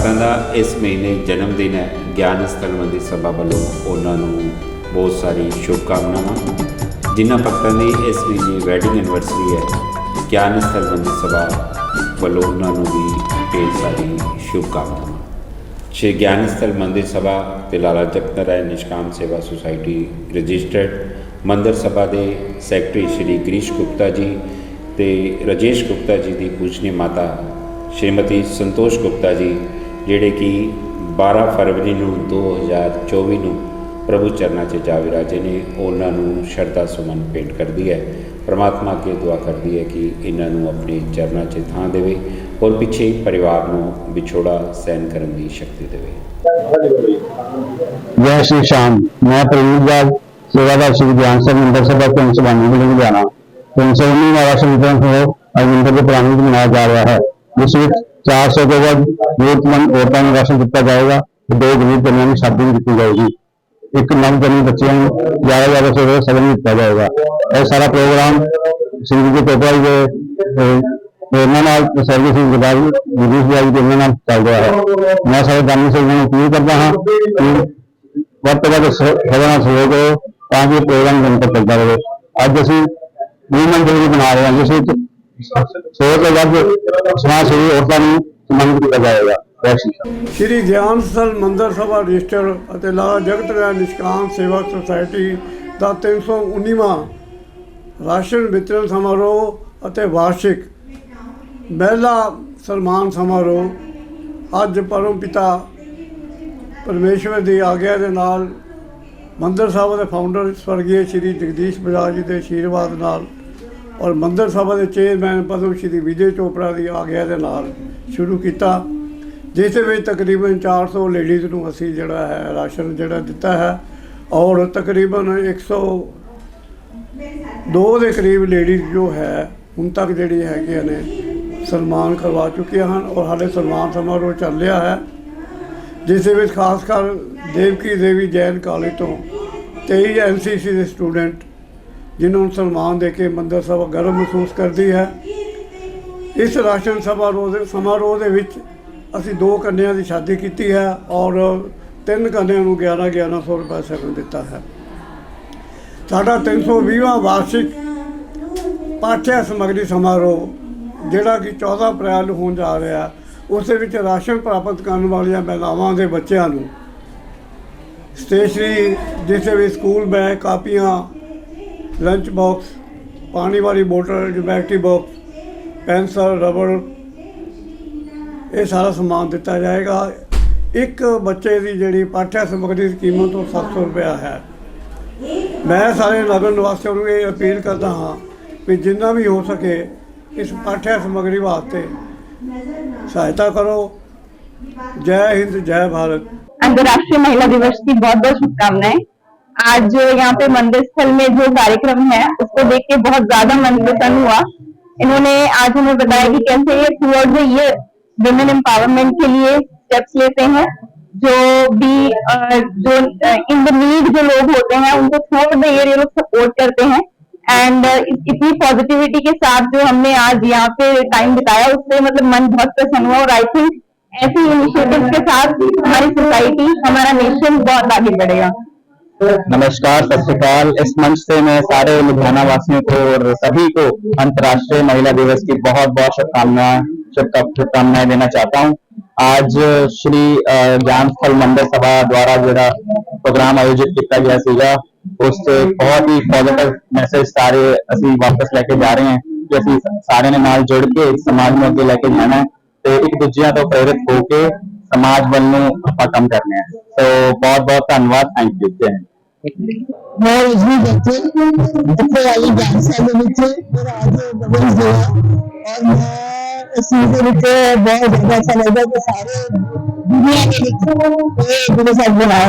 भक्तों का इस महीने जन्मदिन है। ज्ञान स्थल मंदिर सभा वालों उन्होंने बहुत सारी शुभकामनावां। जिन्होंने भक्तों की इस महीने वैडिंग एनिवर्सरी है, ज्ञान स्थल मंदिर सभा वालों उन्होंने भी ढेर सारी शुभकामनावां। श्री ज्ञान स्थल मंदिर सभा ते लाला जगत राय निष्काम सेवा सुसाइटी रजिस्टर्ड मंदिर सभा के सैकटरी श्री गिरीश गुप्ता जी ते राजेश गुप्ता जी की पूजनीय माता श्रीमती संतोष गुप्ता जी जिहड़े कि 12 फरवरी 2024 ਨੂੰ प्रभु चरणों से जा विराजे ने, उन्होंने शरधा सुमन भेंट करती है। परमात्मा अगे दुआ करती है कि इन्हों अपने चरणों से थां देवे और पिछे परिवार को विछोड़ा सहन करने की शक्ति देवे। जय श्री श्याम। मैं प्रवीण जाल सेवादार श्री ज्ञान स्थल मंदिर सभा के अंश लुधियाना 319 राशन वितरण समारोह अरविंदर के प्रांगण में मनाया जा रहा है, जिसमें 400 के बाद जरूरतमंद औरतों को राशन दिता जाएगा, 2 गरीब कन्याओं की शादी भी दी जाएगी, एक नवजन्मी बच्चियों को 11 से सगन भी दिया जाएगा। यह सारा प्रोग्राम श्री जी टोपरा के प्रेरणा सर्विस चल रहा है। मैं सारे दानी से अपील करता हाँ कि वक्त सदा सहयोग करो ताकि प्रोग्राम निरंतर चलता रहे। अज असी मूवमेंट बना रहे हैं जिस 100 के बाद समाज सेवी औरतों को सम्मानित किया जाएगा। श्री ज्ञान स्थल मंदिर सभा रजिस्टर्ड और लाला जगत राय निष्काम सेवा सोसाइटी का 319वां राशन वितरण समारोह और वार्षिक महिला सम्मान समारोह अज परम पिता परमेश्वर की आग्ञा के नाल मंदिर सभा के फाउंडर स्वर्गीय श्री जगदीश बजाज जी के आशीर्वाद नाल और मंदिर सभा के चेयरमैन पद्म श्री विजय चोपड़ा की आग्ञा के नाल शुरू किया, जिस तकरीबन 400 लेडीज़ को असी जड़ा है राशन जड़ा दिता है और तकरीबन 102 के करीब लेडीज़ जो है उन तक जी है ने सन्मान करवा चुकिया हैं और हाले सन्मान समारोह चल रहा है, जिस खासकर देवकी देवी जैन कॉलेज तो 23 NCC के स्टूडेंट जिन्होंने सन्मान दे के मंदिर सभा गर्व महसूस करती है। इस राशन समारोह के विच असी 2 कन्या की शादी की है और 3 कन्या को 1100 रुपये सगन दिता है। साडा 320वां वार्षिक पाठ्य समग्री समारोह जिहड़ा कि 14 अप्रैल होने जा रहा है, उस राशन प्राप्त करने वाली महिलावां के बच्चों को स्टेशनरी जिस स्कूल बैग, कापियाँ, लंच बॉक्स, पानी वाली बोतल, जोमैट्री बॉक्स, पेंसिल, रबड़, ये सारा समान दिता जाएगा। एक बच्चे की जी पाठ्य समग्री की कीमत तो 700 रुपया है। मैं सारे नगर निवासियों को ये अपील करता हाँ कि जिन्ना भी हो सके इस पाठ्य समग्री वास्ते सहायता करो। जय हिंद, जय भारत। अंतर्राष्ट्रीय महिला दिवस की बहुत बहुत शुभकामनाएं। आज यहाँ पे मंदिर स्थल में जो कार्यक्रम है उसको देख के बहुत ज्यादा मन प्रसन्न हुआ। इन्होंने आज हमें बताया कि कैसे ये towards the year women empowerment के लिए स्टेप्स लेते हैं, जो इन द नीड जो लोग होते हैं उनको थ्रू द ईयर ये लोग सपोर्ट करते हैं। एंड इतनी पॉजिटिविटी के साथ जो हमने आज यहाँ पे टाइम बिताया उससे मतलब मन बहुत प्रसन्न हुआ और आई थिंक ऐसे इनिशिएटिव के साथ हमारी सोसाइटी, हमारा नेशन बहुत आगे बढ़ेगा। नमस्कार, सत श्री अकाल। इस मंच से मैं सारे लुधियाना वासियों को और सभी को अंतर्राष्ट्रीय महिला दिवस की बहुत बहुत शुभकामनाएं देना चाहता हूं। आज श्री ज्ञान स्थल मंदिर सभा द्वारा जो प्रोग्राम आयोजित किया गया सीगा, उससे बहुत ही पॉजिटिव मैसेज सारे असी वापस लेके जा रहे हैं कि असी सारे ने नाल जुड़ के समाज में अगे लेके जाना है तो एक दूसरे तो प्रेरित होके समाज ਵੱਲ ਨੂੰ ਆਪਾਂ ਕੰਮ करने हैं। तो बहुत बहुत धन्यवाद। Thank you. जय हिंद। मैं इसमें बच्चे बच्चे वाली डांस वाले बच्चे मेरा आज बबल्स डे है और मैं इस चीज के बच्चे बहुत ज्यादा अच्छा लगा कि सारे दुनिया के बच्चे मेरे साथ बनाया है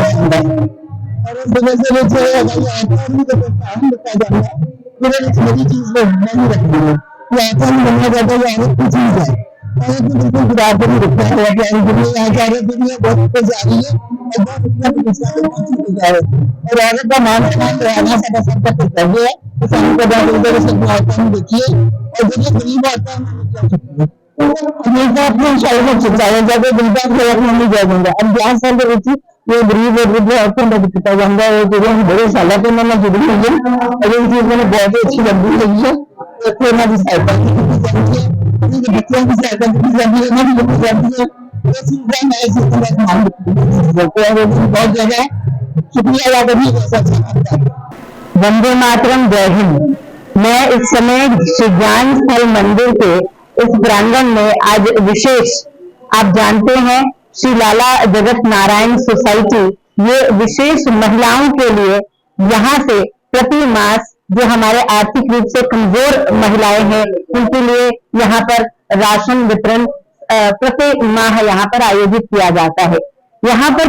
और इस वजह से बच्चे आत्मा को काम दिखा जाता है। मेरे सारी चीज में नहीं रखनी है, ये आत्मा बनना चाहता है, ये एक चीज है और बिल्कुल बराबर ही रखना है। दुनिया जा रही दुनिया बहुत तेज जा रही है और बहुत जा रही है और औरत का मान सम्मान रहना सारा सबका कर्तव्य है। तो सभी को देखिए और जो गरीब आता है हमेशा अपने शायद चिंताएं जाके जिनका खबर नहीं जा दूंगा अब 11 साल के बच्चे ये गरीब और वृद्ध औरतों का पिता बंदा है जो बड़े साल तो मैंने जुड़ी हुई है और ये चीज मैंने बहुत ही अच्छी लगी हुई है तो मैं भी सहायता की जाती है बच्चों की सहायता की जाती है मैं भी जाती है बहुत ज्यादा शुक्रिया अदा करनी। वंदे मातरम, जय हिंद। मैं इस समय श्री ज्ञान स्थल मंदिर के इस प्रांगण में आज विशेष, आप जानते हैं श्री लाला जगत नारायण सोसाइटी ये विशेष महिलाओं के लिए यहाँ से प्रति मास जो हमारे आर्थिक रूप से कमजोर महिलाएं हैं उनके लिए यहाँ पर राशन वितरण प्रति माह यहाँ पर आयोजित किया जाता है। यहाँ पर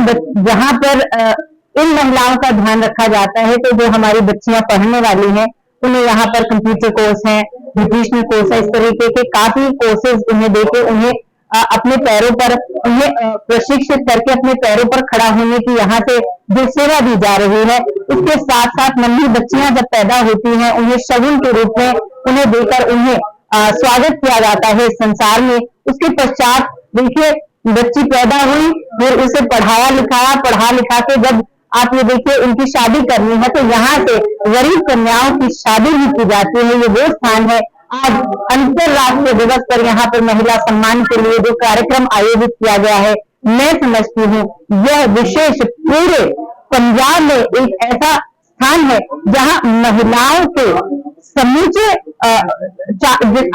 इन महिलाओं का ध्यान रखा जाता है तो जो हमारी बच्चियां पढ़ने वाली हैं उन्हें यहाँ पर कंप्यूटर कोर्स है, ब्यूटिशियन कोर्स है, इस तरीके के काफी कोर्सेज उन्हें देके उन्हें अपने पैरों पर उन्हें प्रशिक्षित करके अपने पैरों पर खड़ा होने की यहाँ से जो सेवा दी जा रही है। उसके साथ साथ नन्ही बच्चियां जब पैदा होती हैं उन्हें शगुन के रूप में उन्हें देकर उन्हें स्वागत किया जाता है इस संसार में। उसके पश्चात देखिए बच्ची पैदा हुई, फिर उसे पढ़ा लिखा के जब आप ये देखिए उनकी शादी करनी है तो यहाँ से गरीब कन्याओं की शादी भी की जाती है। ये वो स्थान है। आज अंतरराष्ट्रीय दिवस पर यहाँ पर महिला सम्मान के लिए जो कार्यक्रम आयोजित किया गया है, मैं समझती हूँ यह विशेष पूरे पंजाब में एक ऐसा स्थान है जहाँ महिलाओं के समूचे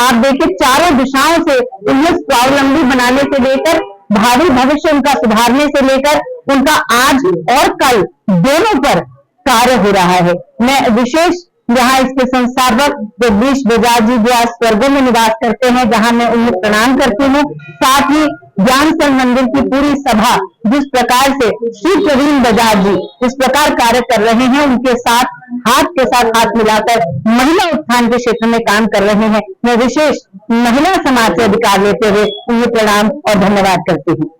आप देखिए चारों दिशाओं से उन्हें स्वावलंबी बनाने से लेकर भावी भविष्य उनका सुधारने से लेकर उनका आज और कल दोनों पर कार्य हो रहा है। मैं विशेष यहाँ इसके संस्थापक जगदीश बजाज जी जो आज स्वर्गों में निवास करते हैं जहाँ मैं उन्हें प्रणाम करती हूँ, साथ ही ज्ञान स्थल मंदिर की पूरी सभा जिस प्रकार से श्री प्रवीण बजाज जी इस प्रकार कार्य कर रहे हैं उनके साथ हाथ के साथ हाथ मिलाकर महिला उत्थान के क्षेत्र में काम कर रहे हैं। मैं विशेष महिला समाज से अधिकार लेते हुए उन्हें प्रणाम और धन्यवाद करती हूँ।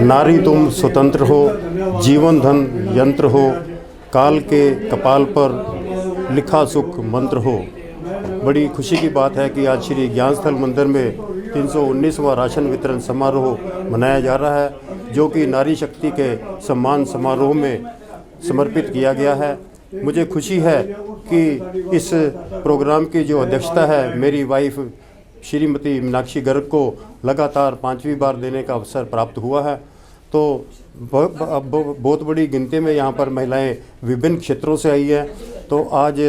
नारी तुम स्वतंत्र हो, जीवन धन यंत्र हो, काल के कपाल पर लिखा सुख मंत्र हो। बड़ी खुशी की बात है कि आज श्री ज्ञान स्थल मंदिर में 319वां राशन वितरण समारोह मनाया जा रहा है जो कि नारी शक्ति के सम्मान समारोह में समर्पित किया गया है। मुझे खुशी है कि इस प्रोग्राम की जो अध्यक्षता है मेरी वाइफ श्रीमती मीनाक्षी गर्ग को लगातार 5वीं बार देने का अवसर प्राप्त हुआ है। तो बहुत बड़ी गिनती में यहाँ पर महिलाएं विभिन्न क्षेत्रों से आई हैं। तो आज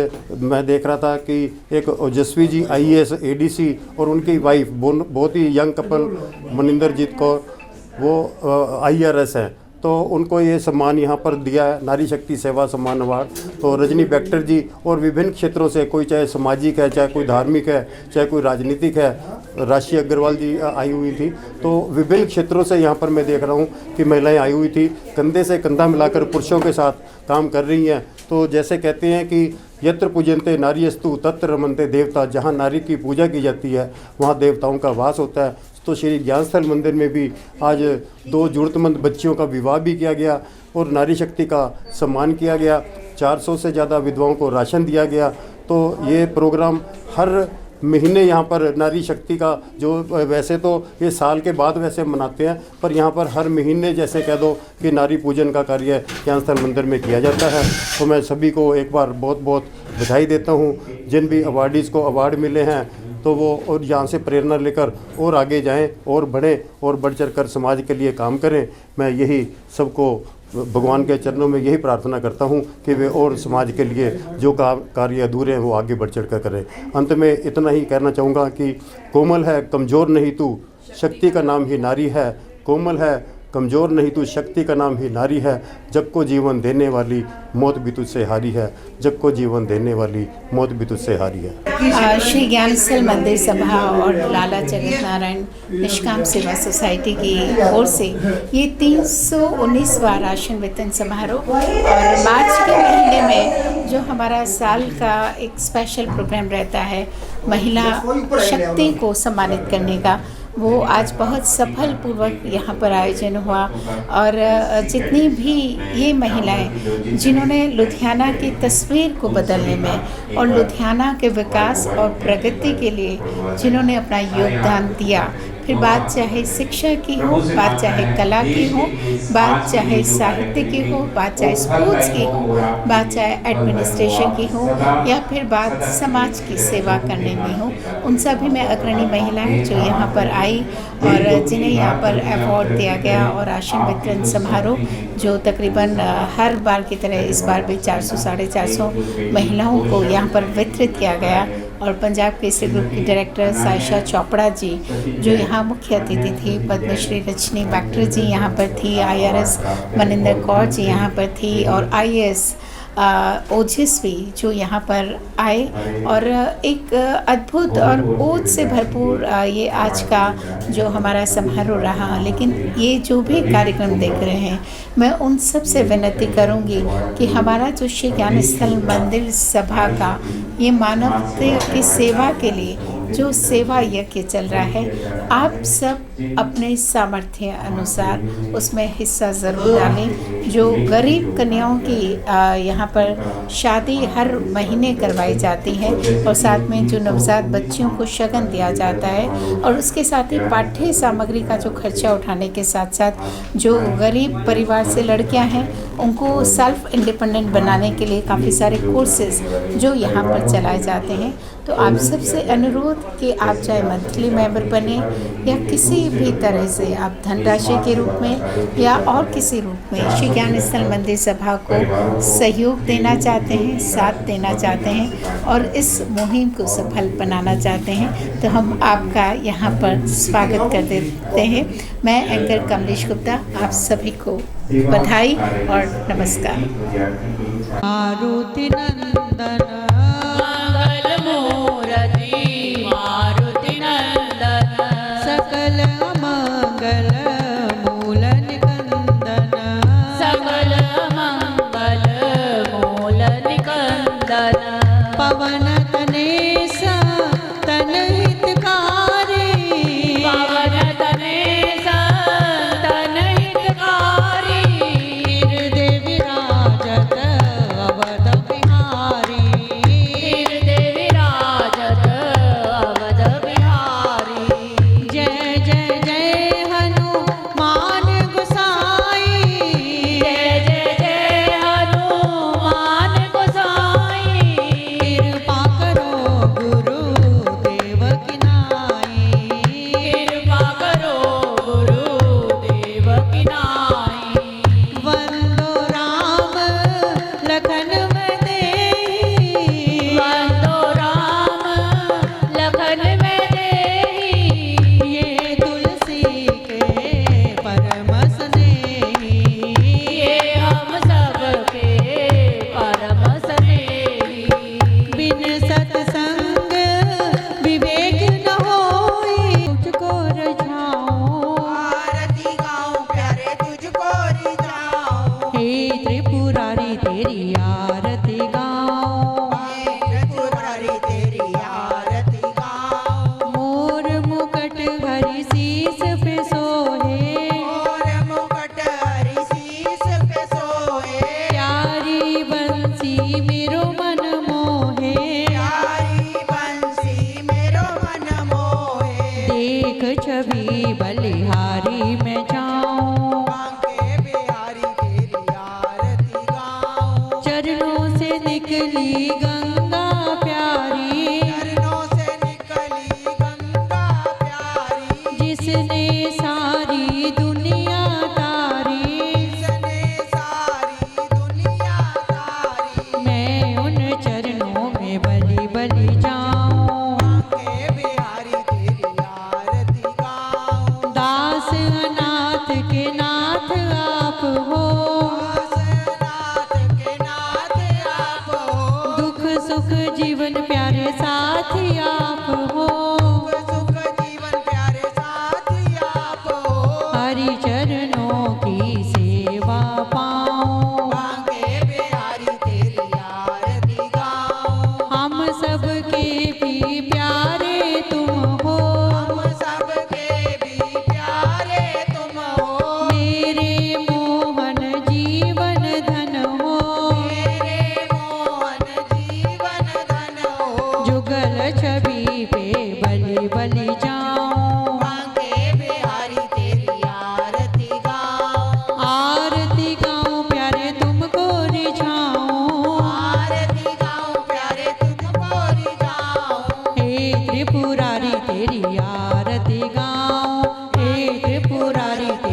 मैं देख रहा था कि एक ओजस्वी जी IAS ADC और उनकी वाइफ बहुत ही यंग कपल मनिंदरजीत कौर वो IRS हैं, तो उनको ये सम्मान यहाँ पर दिया है, नारी शक्ति सेवा सम्मान अवार्ड। तो रजनी बैक्टर जी और विभिन्न क्षेत्रों से, कोई चाहे सामाजिक है, चाहे कोई धार्मिक है, चाहे कोई राजनीतिक है, राशि अग्रवाल जी आई हुई थी। तो विभिन्न क्षेत्रों से यहाँ पर मैं देख रहा हूँ कि महिलाएं आई हुई थी, कंधे से कंधा मिलाकर पुरुषों के साथ काम कर रही हैं। तो जैसे कहते हैं कि यत्र पूजनते नारीस्तु तत्र रमनते देवता, जहाँ नारी की पूजा की जाती है वहाँ देवताओं का वास होता है। तो श्री ज्ञान स्थल मंदिर में भी आज 2 जरूरतमंद बच्चियों का विवाह भी किया गया और नारी शक्ति का सम्मान किया गया। 400 से ज़्यादा विधवाओं को राशन दिया गया। तो ये प्रोग्राम हर महीने यहाँ पर नारी शक्ति का जो वैसे तो ये साल के बाद वैसे मनाते हैं, पर यहाँ पर हर महीने जैसे कह दो कि नारी पूजन का कार्य ज्ञान स्थल मंदिर में किया जाता है। तो मैं सभी को एक बार बहुत बहुत बधाई देता हूँ। जिन भी अवार्डीज़ को अवार्ड मिले हैं तो वो और यहाँ से प्रेरणा लेकर और आगे जाएं और बढ़ें और बढ़ चढ़ कर समाज के लिए काम करें। मैं यही सबको भगवान के चरणों में यही प्रार्थना करता हूँ कि वे और समाज के लिए जो कार्य अधूरे हैं वो आगे बढ़ चढ़ कर करें। अंत में इतना ही कहना चाहूँगा कि कोमल है कमज़ोर नहीं तू, शक्ति का नाम ही नारी है। कोमल है कमज़ोर नहीं तू, शक्ति का नाम ही नारी है। जग को जीवन देने वाली मौत भी तुझसे हारी है। जग को जीवन देने वाली मौत भी तुझसे हारी है। श्री ज्ञान स्थल मंदिर सभा और लाला जगत नारायण निष्काम सेवा सोसाइटी की ओर से ये 319वां राशन वितरण समारोह और मार्च के महीने में जो हमारा साल का एक स्पेशल प्रोग्राम रहता है महिला शक्ति को सम्मानित करने का, वो आज बहुत सफल पूर्वक यहाँ पर आयोजन हुआ। और जितनी भी ये महिलाएं जिन्होंने लुधियाना की तस्वीर को बदलने में और लुधियाना के विकास और प्रगति के लिए जिन्होंने अपना योगदान दिया, फिर बात चाहे शिक्षा की हो, बात चाहे कला की हो, बात चाहे साहित्य की हो, बात चाहे स्पोर्ट्स की हो, बात चाहे एडमिनिस्ट्रेशन की हो, या फिर बात समाज की सेवा करने में हो, उन सभी में अग्रणी महिलाएं जो यहाँ पर आई और जिन्हें यहाँ पर अवार्ड दिया गया और आसन वितरण समारोह जो तकरीबन हर बार की तरह इस बार भी 400-450 महिलाओं को यहाँ पर वितरित किया गया। और पंजाब केसरी ग्रुप की डायरेक्टर सायशा चोपड़ा जी जो यहाँ मुख्य अतिथि थी, पद्मश्री रजनी बैक्टर जी यहाँ पर थी, IRS मनिंदर कौर जी यहाँ पर थी और IAS ओजस्वी जो यहाँ पर आए। और एक अद्भुत और ओज से भरपूर ये आज का जो हमारा समारोह रहा। लेकिन ये जो भी कार्यक्रम देख रहे हैं, मैं उन सब से विनती करूँगी कि हमारा जो श्री ज्ञान स्थल मंदिर सभा का ये मानवता की सेवा के लिए जो सेवा यज्ञ चल रहा है, आप सब अपने सामर्थ्य अनुसार उसमें हिस्सा ज़रूर डालें। जो गरीब कन्याओं की यहाँ पर शादी हर महीने करवाई जाती है और साथ में जो नवजात बच्चियों को शगन दिया जाता है और उसके साथ ही पाठ्य सामग्री का जो खर्चा उठाने के साथ साथ जो गरीब परिवार से लड़कियाँ हैं उनको सेल्फ इंडिपेंडेंट बनाने के लिए काफ़ी सारे कोर्सेज जो यहाँ पर चलाए जाते हैं। तो आप सबसे अनुरोध कि आप चाहे मंथली मेंबर बने या किसी भी तरह से आप धनराशि के रूप में या और किसी रूप में श्री ज्ञान स्थल मंदिर सभा को सहयोग देना चाहते हैं, साथ देना चाहते हैं और इस मुहिम को सफल बनाना चाहते हैं, तो हम आपका यहाँ पर स्वागत कर देते हैं। मैं एंकर कमलेश गुप्ता आप सभी को बधाई और नमस्कार। मारुति नंदन सकल मंगल मूल निकंदन, सकल मंगल मूल निकंदन, पवन तनेसा तन हितकारी, पवन तनेसा तन हितकारी, हृदय विराजत अवध बिहारी, हृदय विराजत अवध बिहारी। जय जय जय हनुमान गोसाई, जय जय जय हनुमान गोसाई, कृपा करो गुरुदेव की नाई, कृपा करो गुरुदेव की नाई। वंदो राम लखन में देहि, वंदो राम लखन में देहि, ये तुलसी के परम स्नेही, ये हम सब के परम स्नेही। बिन सत्संग विवेक न होई, तुझको रझाऊं आरती गाऊं प्यारे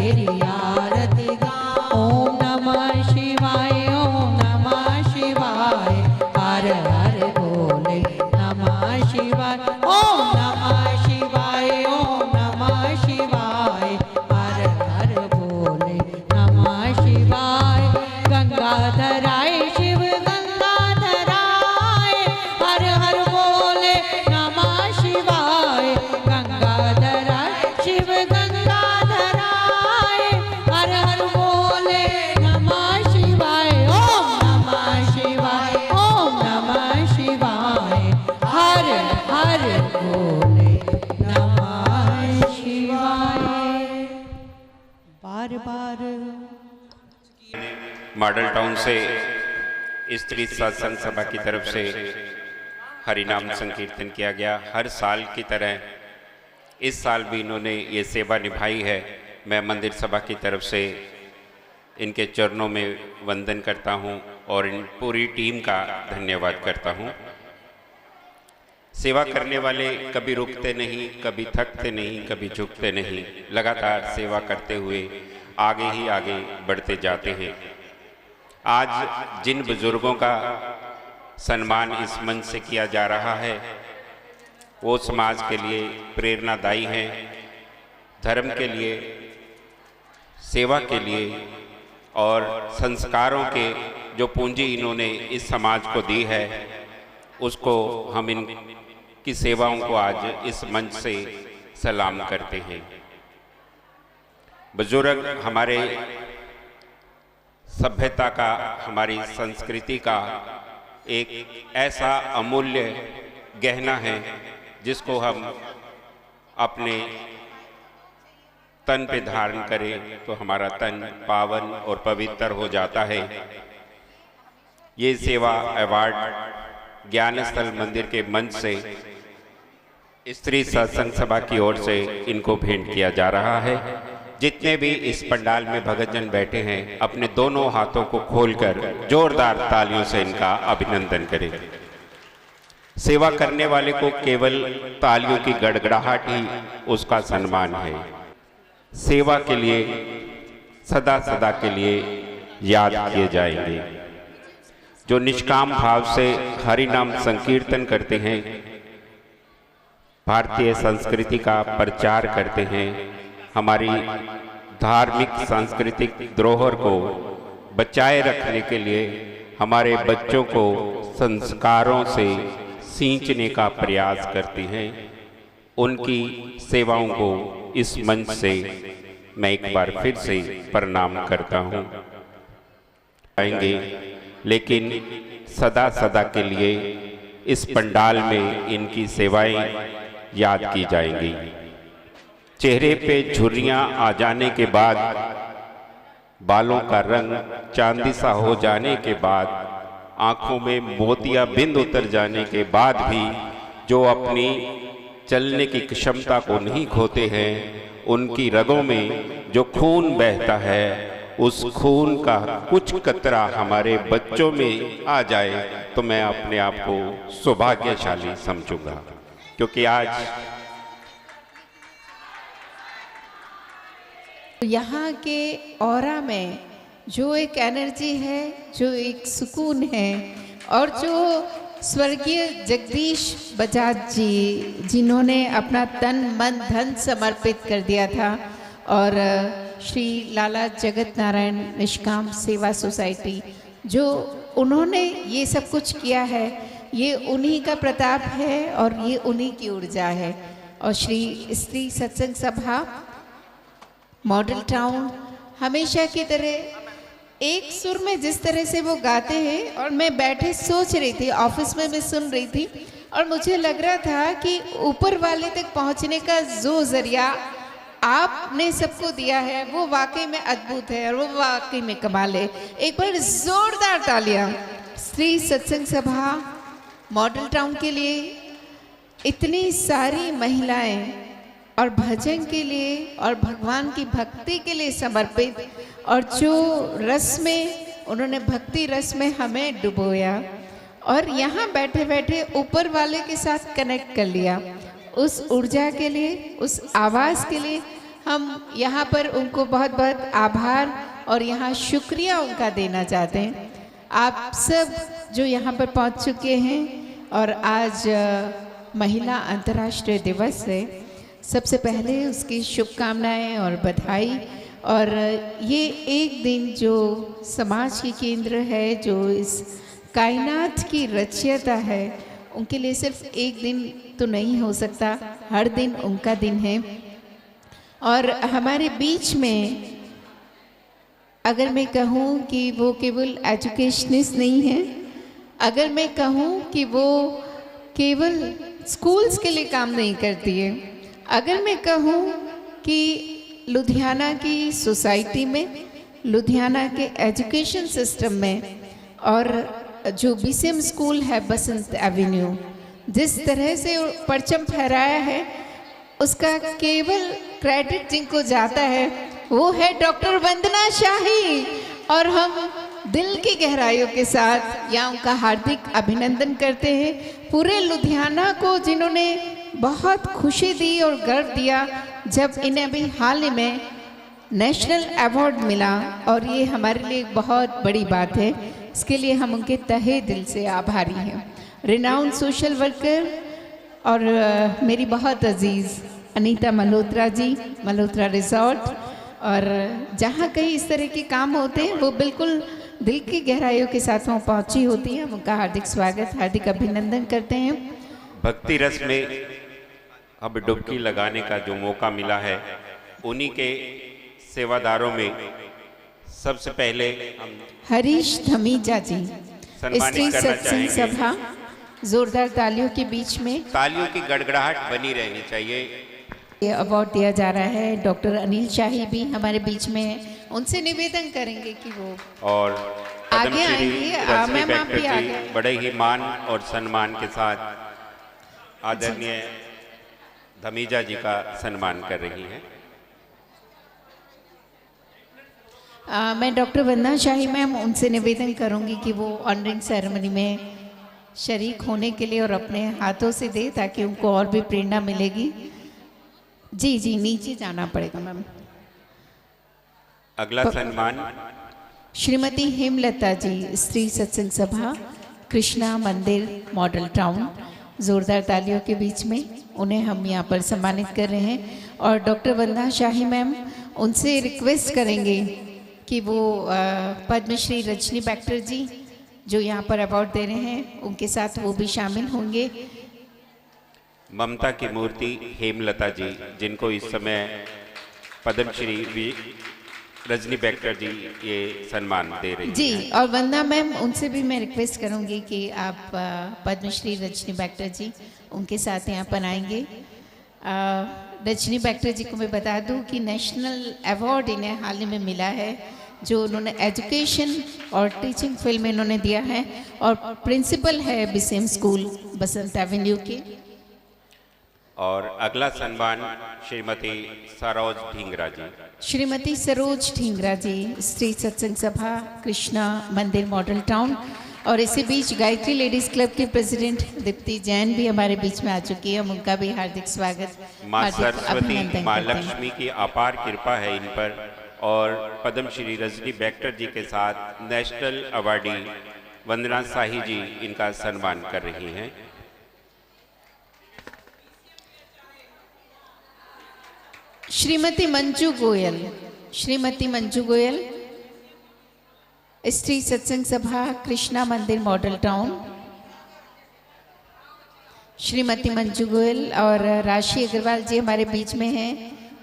तेरी आरती गाऊं। ओम नमः शिवाय, ओम नमः शिवाय, हर हर बोले नमः शिवाय। ओम नमः शिवाय, ओम नमः शिवाय, हर हर बोले नमः शिवाय। गंगाधराय शिव गंगाधराय, हर हर बोले नमः शिवाय। गंगाधराय शिव गंगाधराय, हर हर बोले नमः शिवाय। ओम नमः शिवाय, ओम नमः शिवाय, हर हर बोले नमः शिवाय। बार बार मॉडल टाउन से स्त्री सत्संग सभा की तरफ से हरिनाम संकीर्तन किया गया। हर साल की तरह इस साल भी इन्होंने ये सेवा निभाई है। मैं मंदिर सभा की तरफ से इनके चरणों में वंदन करता हूँ और इन पूरी टीम का धन्यवाद करता हूँ। सेवा करने वाले कभी रुकते नहीं, कभी थकते नहीं, कभी झुकते नहीं, लगातार सेवा करते हुए आगे ही आगे बढ़ते जाते हैं। आज जिन बुजुर्गों का सम्मान इस मंच से किया जा रहा है वो समाज के लिए प्रेरणादायी हैं, धर्म के लिए, सेवा के लिए और संस्कारों के जो पूंजी इन्होंने इस समाज को दी है उसको हम इनकी सेवाओं को आज इस मंच से सलाम करते हैं। बुजुर्ग हमारे सभ्यता का, हमारी संस्कृति का एक ऐसा अमूल्य गहना है जिसको हम अपने तन पे धारण करें तो हमारा तन पावन और पवित्र हो जाता है। ये सेवा अवार्ड ज्ञान स्थल मंदिर के मंच से स्त्री सत्संग सभा की ओर से इनको भेंट किया जा रहा है। जितने भी इस पंडाल में भगतजन बैठे हैं अपने दोनों हाथों को खोलकर जोरदार तालियों से इनका अभिनंदन करें। सेवा करने वाले को केवल तालियों की गड़गड़ाहट ही उसका सम्मान है। सेवा के लिए सदा सदा के लिए याद किए जाएंगे। जो निष्काम भाव से हरि नाम संकीर्तन करते हैं, भारतीय संस्कृति का प्रचार करते हैं, हमारी धार्मिक सांस्कृतिक धरोहर को बचाए रखने के लिए हमारे बच्चों को संस्कारों से सींचने का प्रयास करती हैं, उनकी सेवाओं को इस मंच से मैं एक बार फिर से प्रणाम करता हूं। आएंगे लेकिन सदा सदा के लिए इस पंडाल में इनकी सेवाएं याद की जाएंगी। चेहरे पे झुर्रियां आ जाने के बाद, बालों का रंग चांदी सा हो जाने के बाद, आंखों में मोतिया बिंद उतर जाने के बाद भी जो अपनी चलने की क्षमता को नहीं खोते हैं, उनकी रगों में जो खून बहता है उस खून का कुछ कतरा हमारे बच्चों में आ जाए तो मैं अपने आप को सौभाग्यशाली समझूंगा। क्योंकि आज यहाँ के ऑरा में जो एक एनर्जी है, जो एक सुकून है और जो स्वर्गीय जगदीश बजाज जी जिन्होंने अपना तन मन धन समर्पित कर दिया था और श्री लाला जगत नारायण निष्काम सेवा सोसाइटी जो उन्होंने ये सब कुछ किया है, ये उन्हीं का प्रताप है और ये उन्हीं की ऊर्जा है। और श्री स्त्री सत्संग सभा मॉडल टाउन हमेशा की तरह एक सुर में जिस तरह से वो गाते हैं, और मैं बैठे सोच रही थी, ऑफिस में मैं सुन रही थी और मुझे लग रहा था कि ऊपर वाले तक पहुंचने का जो जरिया आपने सबको दिया है वो वाकई में अद्भुत है और वो वाकई में कमाल है। एक बार जोरदार तालियां स्त्री सत्संग सभा मॉडल टाउन के लिए। इतनी सारी महिलाएं और भजन के लिए और भगवान की भक्ति के लिए समर्पित, और जो रस में उन्होंने भक्ति रस में हमें डुबोया और यहाँ बैठे बैठे ऊपर वाले के साथ कनेक्ट कर लिया। उस ऊर्जा के लिए, उस आवाज़ के लिए हम यहाँ पर उनको बहुत बहुत आभार और यहाँ शुक्रिया उनका देना चाहते हैं। आप सब जो यहाँ पर पहुँच चुके हैं और आज महिला अंतर्राष्ट्रीय दिवस है, सबसे पहले उसकी शुभकामनाएं और बधाई। और ये एक दिन जो समाज की केंद्र है, जो इस कायनात की रचयिता है, उनके लिए सिर्फ एक दिन तो नहीं हो सकता, हर दिन उनका दिन है। और हमारे बीच में अगर मैं कहूँ कि वो केवल एजुकेशनिस्ट नहीं है, अगर मैं कहूँ कि वो केवल स्कूल्स के लिए काम नहीं करती है, अगर मैं कहूँ कि लुधियाना की सोसाइटी में, लुधियाना के एजुकेशन सिस्टम में और जो बीसीएम स्कूल है बसंत एवेन्यू, जिस तरह से परचम फहराया है, उसका केवल क्रेडिट जिनको जाता है वो है डॉक्टर वंदना शाही। और हम दिल की गहराइयों के साथ यहाँ उनका हार्दिक अभिनंदन करते हैं पूरे लुधियाना को, जिन्होंने बहुत खुशी दी और गर्व दिया जब इन्हें अभी हाल ही में नेशनल अवार्ड मिला। और ये हमारे लिए एक बहुत बड़ी बात है, इसके लिए हम उनके तहे दिल से आभारी हैं। रिनाउंड सोशल वर्कर और मेरी बहुत अजीज़ अनीता मल्होत्रा जी, मल्होत्रा रिजॉर्ट, और जहाँ कहीं इस तरह के काम होते हैं वो बिल्कुल दिल की गहराइयों के साथ वहाँ पहुँची होती है। हम उनका हार्दिक स्वागत, हार्दिक अभिनंदन करते हैं। भक्ति रस में अब डुबकी लगाने का जो मौका मिला है, उन्हीं के सेवादारों में सबसे पहले हम हरीश धमीजा जी, सम्मानित स्त्री करना सत्संग चाहेंगे। सभा, जोरदार तालियों के बीच में तालियों की गड़गड़ाहट बनी रहनी चाहिए। ये अवार्ड दिया जा रहा है। डॉक्टर अनिल शाही भी हमारे बीच में हैं, उनसे निवेदन करेंगे कि वो और आगे पद्मश्री आएंगे। रजनी मैम आप भी बैक्टर आ जी गए। बड़े ही मान और सम्मान के साथ आदरणीय धमीजा जी का सम्मान कर रही हैं। मैं डॉक्टर वंदना शाही मैम, उनसे निवेदन करूंगी कि वो ऑनरिंग सेरेमनी में शरीक होने के लिए और अपने हाथों से दे, ताकि उनको और भी प्रेरणा मिलेगी। जी जी, नीचे जाना पड़ेगा मैम। अगला सम्मान श्रीमती हेमलता जी, स्त्री सत्संग सभा, कृष्णा मंदिर मॉडल टाउन, जोरदार तालियों के बीच में उन्हें हम यहाँ पर सम्मानित कर रहे हैं। और डॉक्टर वंदना शाही मैम, उनसे रिक्वेस्ट करेंगे कि वो पद्मश्री रजनी बैक्टर जी जो यहाँ पर अवार्ड दे रहे हैं, उनके साथ वो भी शामिल होंगे। ममता की मूर्ति हेमलता जी, जिनको इस समय पद्मश्री रजनी बैक्टर जी ये सम्मान दे रही हैं। जी, और वंदना मैम, उनसे भी मैं रिक्वेस्ट करूंगी कि आप पद्मश्री रजनी बैक्टर जी उनके साथ यहाँ पर आएंगे। रजनी बैक्टर जी को मैं बता दूं कि नेशनल अवार्ड इन्हें हाल ही में मिला है, जो उन्होंने एजुकेशन और टीचिंग फील्ड में इन्होंने दिया है, और प्रिंसिपल है बीसीएम स्कूल बसंत एवेन्यू के। और अगला सम्मान श्रीमती सरोज ढींगरा जी। श्रीमती सरोज ढींगरा जी, स्त्री सत्संग सभा, कृष्णा मंदिर मॉडल टाउन। और इसी बीच गायत्री लेडीज क्लब के प्रेसिडेंट दीप्ति जैन भी हमारे बीच में आ चुकी है, हम उनका भी हार्दिक स्वागत, माँ हार्दिक सरस्वती, अभिनंदन माँ करते हैं। लक्ष्मी की अपार कृपा है इन पर, और पद्मश्री रजनी बैक्टर जी के साथ नेशनल अवार्डी वंदना शाही जी इनका सम्मान कर रही हैं। श्रीमती मंजू गोयल, श्रीमती मंजू गोयल, स्त्री सत्संग सभा, कृष्णा मंदिर मॉडल टाउन। श्रीमती मंजू गोयल और राशि अग्रवाल जी हमारे बीच में हैं,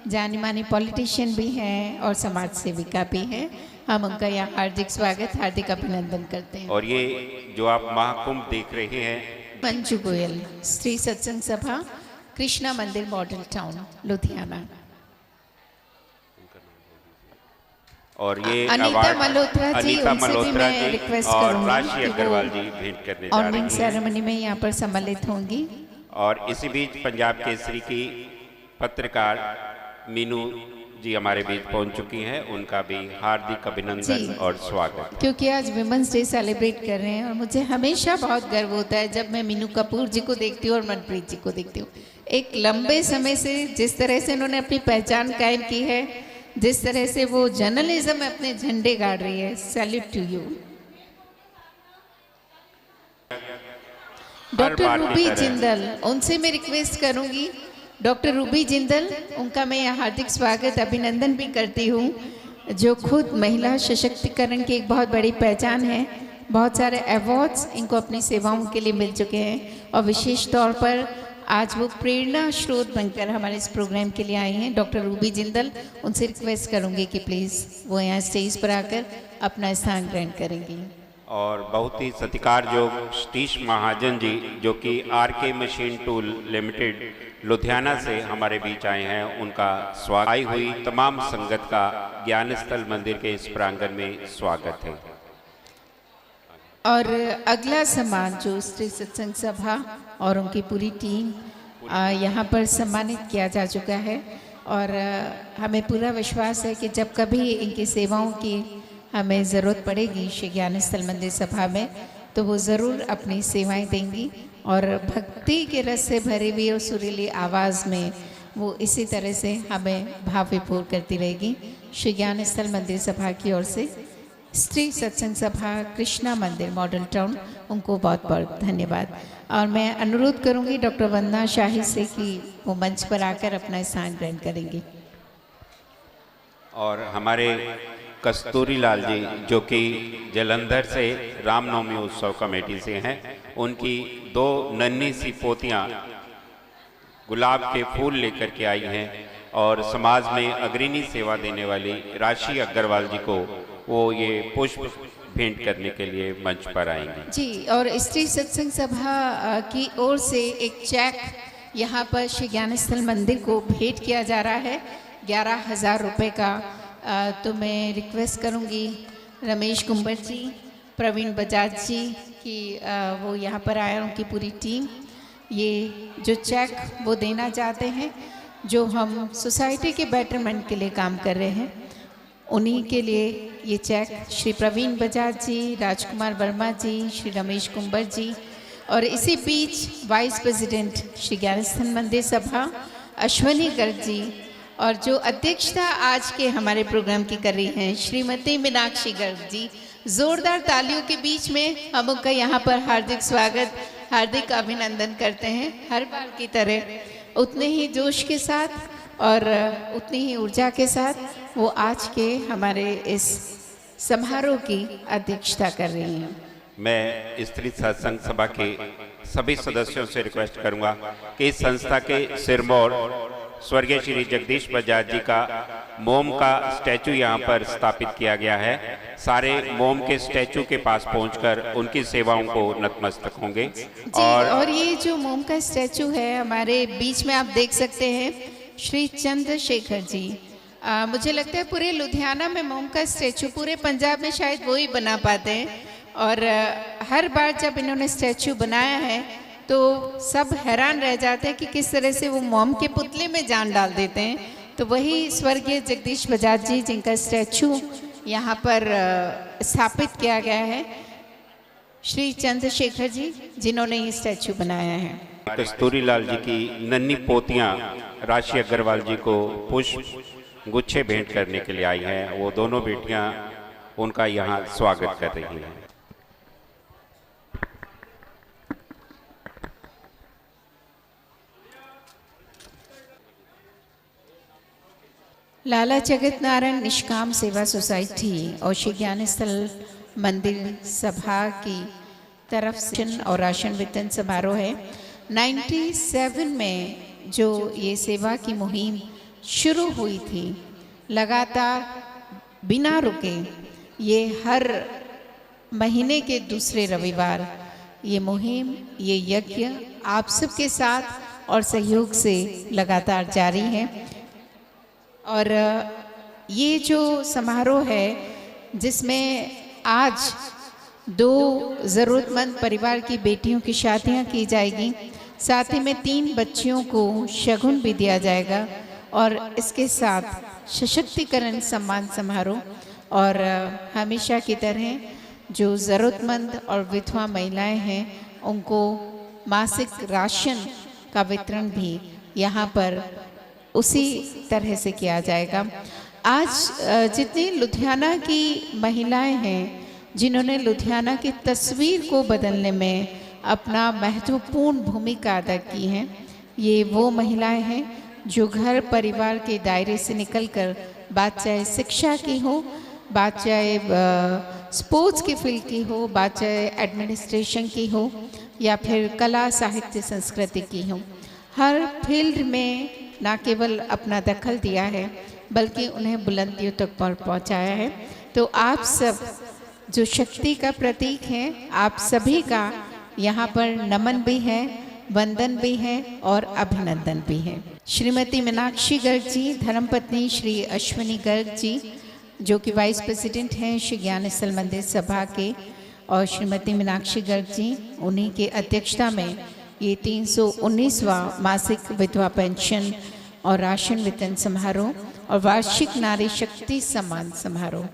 जानी मानी पॉलिटिशियन भी हैं और समाज सेविका भी हैं। हम उनका यहाँ हार्दिक स्वागत, हार्दिक अभिनंदन करते हैं। और ये जो आप महाकुंभ देख रहे हैं, मंजू गोयल, स्त्री सत्संग सभा, कृष्णा मंदिर मॉडल टाउन, लुधियाना। और ये अनीता अवार्ड मल्होत्रा जी, अनीता उनसे भी मल्होत्रा मैं जी रिक्वेस्ट और करूंगी राशि कि वो अग्रवाल जी भेंट करने जा ऑनरिंग रही हैं। सेरेमनी में यहाँ पर सम्मिलित होंगी। और इसी बीच पंजाब केसरी की पत्रकार मीनू जी हमारे बीच पहुंच चुकी हैं, उनका भी हार्दिक अभिनंदन जी। और स्वागत। क्योंकि आज विमेंस डे सेलिब्रेट कर रहे हैं और मुझे हमेशा बहुत गर्व होता है जब मैं मीनू कपूर जी को देखती हूँ और मनप्रीत जी को देखती हूँ, एक लंबे समय से जिस तरह से उन्होंने अपनी पहचान कायम की है, जिस तरह से वो जर्नलिज्म में अपने झंडे गाड़ रही है, salute to you. Doctor Ruby Jindal, उनसे मैं रिक्वेस्ट करूंगी, डॉक्टर रूबी जिंदल, उनका मैं हार्दिक स्वागत अभिनंदन भी करती हूँ, जो खुद महिला सशक्तिकरण की एक बहुत बड़ी पहचान है। बहुत सारे अवार्ड्स इनको अपनी सेवाओं के लिए मिल चुके हैं और विशेष तौर पर आज वो प्रेरणा स्रोत बनकर हमारे इस प्रोग्राम के लिए आई हैं। डॉक्टर रूबी जिंदल, उनसे रिक्वेस्ट करूंगी कि प्लीज़ वो यहाँ स्टेज पर आकर अपना स्थान ग्रहण करेंगी। और बहुत ही सत्कारयोग सतीश महाजन जी, जो कि RK machine tool limited Ludhiana से हमारे बीच आए हैं, उनका स्वागत। आई हुई तमाम संगत का ज्ञान स्थल मंदिर के इस प्रांगण में स्वागत है। और अगला सम्मान जो स्त्री सत्संग सभा और उनकी पूरी टीम यहाँ पर सम्मानित किया जा चुका है, और हमें पूरा विश्वास है कि जब कभी इनकी सेवाओं की हमें ज़रूरत पड़ेगी श्री ज्ञान स्थल मंदिर सभा में, तो वो ज़रूर अपनी सेवाएं देंगी और भक्ति के रस से भरी हुई और सुरीली आवाज़ में वो इसी तरह से हमें भाव विभोर करती रहेगी। श्री ज्ञान स्थल मंदिर सभा की ओर से स्त्री सत्संग सभा कृष्णा मंदिर मॉडल टाउन, उनको बहुत बहुत धन्यवाद। और मैं अनुरोध करूंगी डॉक्टर वंदना शाही से कि वो मंच पर आकर अपना स्थान ग्रहण करेंगी। और हमारे कस्तूरी लाल जी, जो कि जलंधर से रामनवमी उत्सव कमेटी से हैं, उनकी 2 नन्ही सी पोतियां गुलाब के फूल लेकर के आई हैं और समाज में अग्रणी सेवा देने वाली राशि अग्रवाल जी को वो ये पुष्प भेंट करने के लिए मंच पर आएंगे जी। और स्त्री सत्संग सभा की ओर से एक चेक यहाँ पर श्री ज्ञान स्थल मंदिर को भेंट किया जा रहा है 11,000 रुपये का। तो मैं रिक्वेस्ट करूँगी रमेश कुंबर जी, प्रवीण बजाज जी कि वो यहाँ पर आए, उनकी पूरी टीम ये जो चेक वो देना चाहते हैं, जो हम सोसाइटी के बेटरमेंट के लिए काम कर रहे हैं, उन्हीं के लिए ये चेक श्री प्रवीण बजाज जी, राजकुमार वर्मा जी, श्री रमेश कुंबर जी, और इसी बीच वाइस प्रेसिडेंट श्री ज्ञान स्थल मंदिर सभा अश्वनी गर्ग जी, और जो अध्यक्षता आज के हमारे प्रोग्राम की कर रही हैं श्रीमती मीनाक्षी गर्ग जी। जोरदार तालियों के बीच में हम उनका यहाँ पर हार्दिक स्वागत, हार्दिक अभिनंदन करते हैं। हर बार की तरह उतने ही जोश के साथ और उतनी ही ऊर्जा के साथ वो आज के हमारे इस समारोह की अध्यक्षता कर रही हैं। मैं स्त्री सत्संग सभा के सभी सदस्यों से रिक्वेस्ट करूंगा कि इस संस्था के सिरमौर स्वर्गीय श्री जगदीश बजाज जी का मोम का स्टैचू यहाँ पर स्थापित किया गया है। सारे मोम के स्टैचू के पास पहुंचकर उनकी सेवाओं को नतमस्तक होंगे। और ये जो मोम का स्टैचू है हमारे बीच में, आप देख सकते हैं श्री चंद्रशेखर जी। मुझे लगता है पूरे लुधियाना में मोम का स्टैचू, पूरे पंजाब में शायद वो ही बना पाते हैं। और हर बार जब इन्होंने स्टैचू बनाया है तो सब हैरान रह जाते हैं कि किस तरह से वो मोम के पुतले में जान डाल देते हैं। तो वही स्वर्गीय जगदीश बजाज जी, जिनका स्टैचू यहाँ पर स्थापित किया गया है, श्री चंद्रशेखर जी, जिन्होंने ये स्टैचू बनाया है। कस्तूरी लाल जी की नन्ही पोतियां राशि अग्रवाल जी को पुष्प गुच्छे भेंट करने के लिए आई हैं। वो दोनों बेटियां उनका यहाँ स्वागत कर रही हैं। लाला जगत नारायण निष्काम सेवा सोसाइटी और श्री ज्ञान स्थल मंदिर सभा की तरफ से और राशन वितरण समारोह है। 97 में जो ये सेवा की मुहिम शुरू हुई थी, लगातार बिना रुके ये हर महीने के दूसरे रविवार ये मुहिम, ये यज्ञ आप सबके साथ और सहयोग से लगातार जारी है। और ये जो समारोह है जिसमें आज 2 ज़रूरतमंद परिवार की बेटियों की शादियां की जाएगी, साथ ही में 3 बच्चियों को शगुन भी दिया जाएगा, और इसके साथ सशक्तिकरण सम्मान समारोह, और हमेशा की तरह जो ज़रूरतमंद और विधवा महिलाएं हैं उनको मासिक राशन का वितरण भी यहाँ पर उसी तरह से किया जाएगा। आज जितनी लुधियाना की महिलाएं हैं जिन्होंने लुधियाना की तस्वीर को बदलने में अपना महत्वपूर्ण भूमिका अदा की है, ये वो महिलाएं हैं जो घर परिवार के दायरे से निकलकर, बात चाहे शिक्षा की हो, बात चाहे स्पोर्ट्स के फील्ड की हो, बात चाहे एडमिनिस्ट्रेशन की हो या फिर कला साहित्य संस्कृति की हो, हर फील्ड में ना केवल अपना दखल दिया है बल्कि उन्हें बुलंदियों तक पहुंचाया है। तो आप सब जो शक्ति का प्रतीक हैं, आप सभी का यहाँ पर नमन भी है, वंदन भी है और अभिनंदन भी है। श्रीमती मीनाक्षी गर्ग जी, धर्मपत्नी श्री अश्विनी गर्ग जी जो कि वाइस प्रेसिडेंट हैं श्री ज्ञान स्थल मंदिर सभा के, और श्रीमती मीनाक्षी गर्ग जी, उन्हीं के अध्यक्षता में ये 319वां मासिक विधवा पेंशन और राशन वितरण समारोह और वार्षिक नारी शक्ति सम्मान समारोह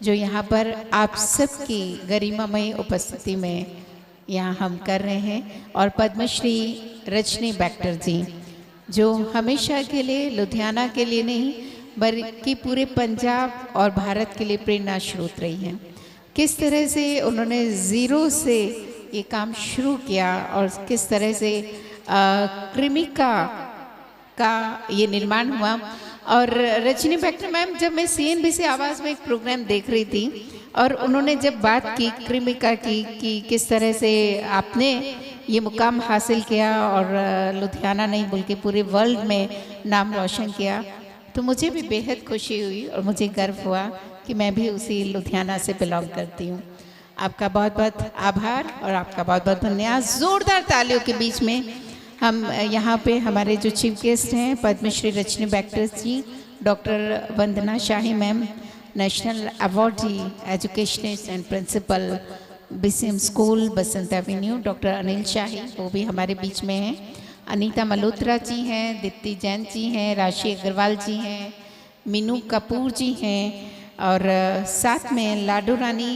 जो यहाँ पर आप सबकी गरिमामय उपस्थिति में यहाँ हम कर रहे हैं। और पद्मश्री रजनी बैक्टर जी जो हमेशा के लिए लुधियाना के लिए नहीं बल्कि पूरे पंजाब और भारत के लिए प्रेरणा स्रोत रही हैं। किस तरह से उन्होंने ज़ीरो से ये काम शुरू किया और किस तरह से क्रिमिका का ये निर्माण हुआ। और रजनी बैक्टर मैम, जब मैं CNBC से आवाज़ में एक प्रोग्राम देख रही थी और उन्होंने जब बात की क्रिमिका की कि किस तरह से आपने ये मुकाम हासिल किया और लुधियाना नहीं बल्कि पूरे वर्ल्ड में नाम रोशन किया, तो मुझे भी बेहद खुशी हुई और मुझे गर्व हुआ कि मैं भी उसी लुधियाना से बिलोंग करती हूँ। आपका बहुत बहुत आभार और आपका बहुत बहुत धन्यवाद। ज़ोरदार तालियों के बीच में हम यहाँ पे हमारे जो चीफ गेस्ट हैं Padmashri Rajni Bector ji, doctor Vandana Shahi ma'am, national awardee educationist and principal BCM school Basant Avenue, doctor Anil Shahi वो भी हमारे बीच में हैं, अनीता मल्होत्रा जी हैं, दीप्ति जैन जी हैं, राशि अग्रवाल जी हैं, मीनू कपूर जी हैं और साथ में लाडो रानी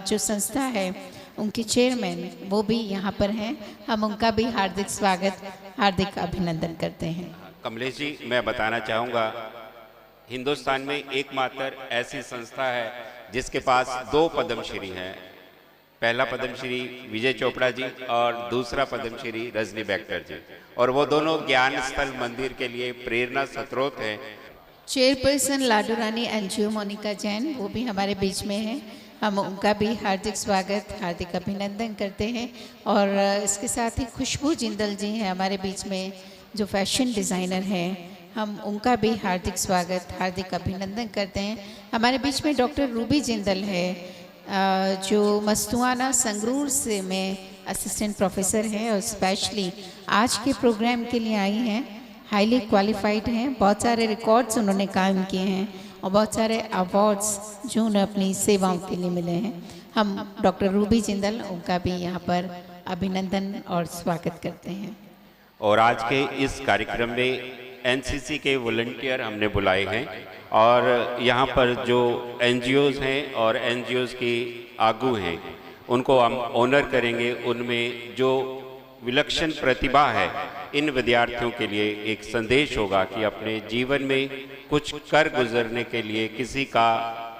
जो संस्था है उनके चेयरमैन वो भी यहाँ पर हैं। हम उनका भी हार्दिक स्वागत, हार्दिक अभिनंदन करते हैं। कमलेश जी, मैं बताना चाहूँगा हिंदुस्तान में एकमात्र ऐसी संस्था है जिसके पास 2 पद्मश्री हैं। पहला पद्मश्री विजय चोपड़ा जी और दूसरा पद्मश्री रजनी बैक्टर जी, और वो दोनों ज्ञान स्थल मंदिर के लिए प्रेरणा स्रोत हैं। चेयरपर्सन लाडो रानी NGO मोनिका जैन वो भी हमारे बीच में हैं। हम उनका भी हार्दिक स्वागत, हार्दिक अभिनंदन करते हैं। और इसके साथ ही खुशबू जिंदल जी हैं हमारे बीच में जो फैशन डिज़ाइनर हैं, हम उनका भी हार्दिक स्वागत, हार्दिक अभिनंदन करते हैं। हमारे बीच में डॉक्टर रूबी जिंदल है जो मस्तुआना संगरूर से में असिस्टेंट प्रोफेसर हैं और स्पेशली आज के प्रोग्राम के लिए आई हैं। हाईली क्वालिफाइड हैं, बहुत सारे रिकॉर्ड्स उन्होंने कायम किए हैं और बहुत सारे अवार्ड्स जो उन्हें अपनी सेवाओं के लिए मिले हैं। हम डॉक्टर रूबी जिंदल उनका भी यहाँ पर अभिनंदन और स्वागत करते हैं। और आज के इस कार्यक्रम में NCC के वॉलंटियर हमने बुलाए हैं और यहाँ पर जो NGOs हैं और NGOs की आगू हैं उनको हम ऑनर करेंगे। उनमें जो विलक्षण प्रतिभा है इन विद्यार्थियों के लिए एक संदेश होगा कि अपने जीवन में कुछ कर गुजरने के लिए किसी का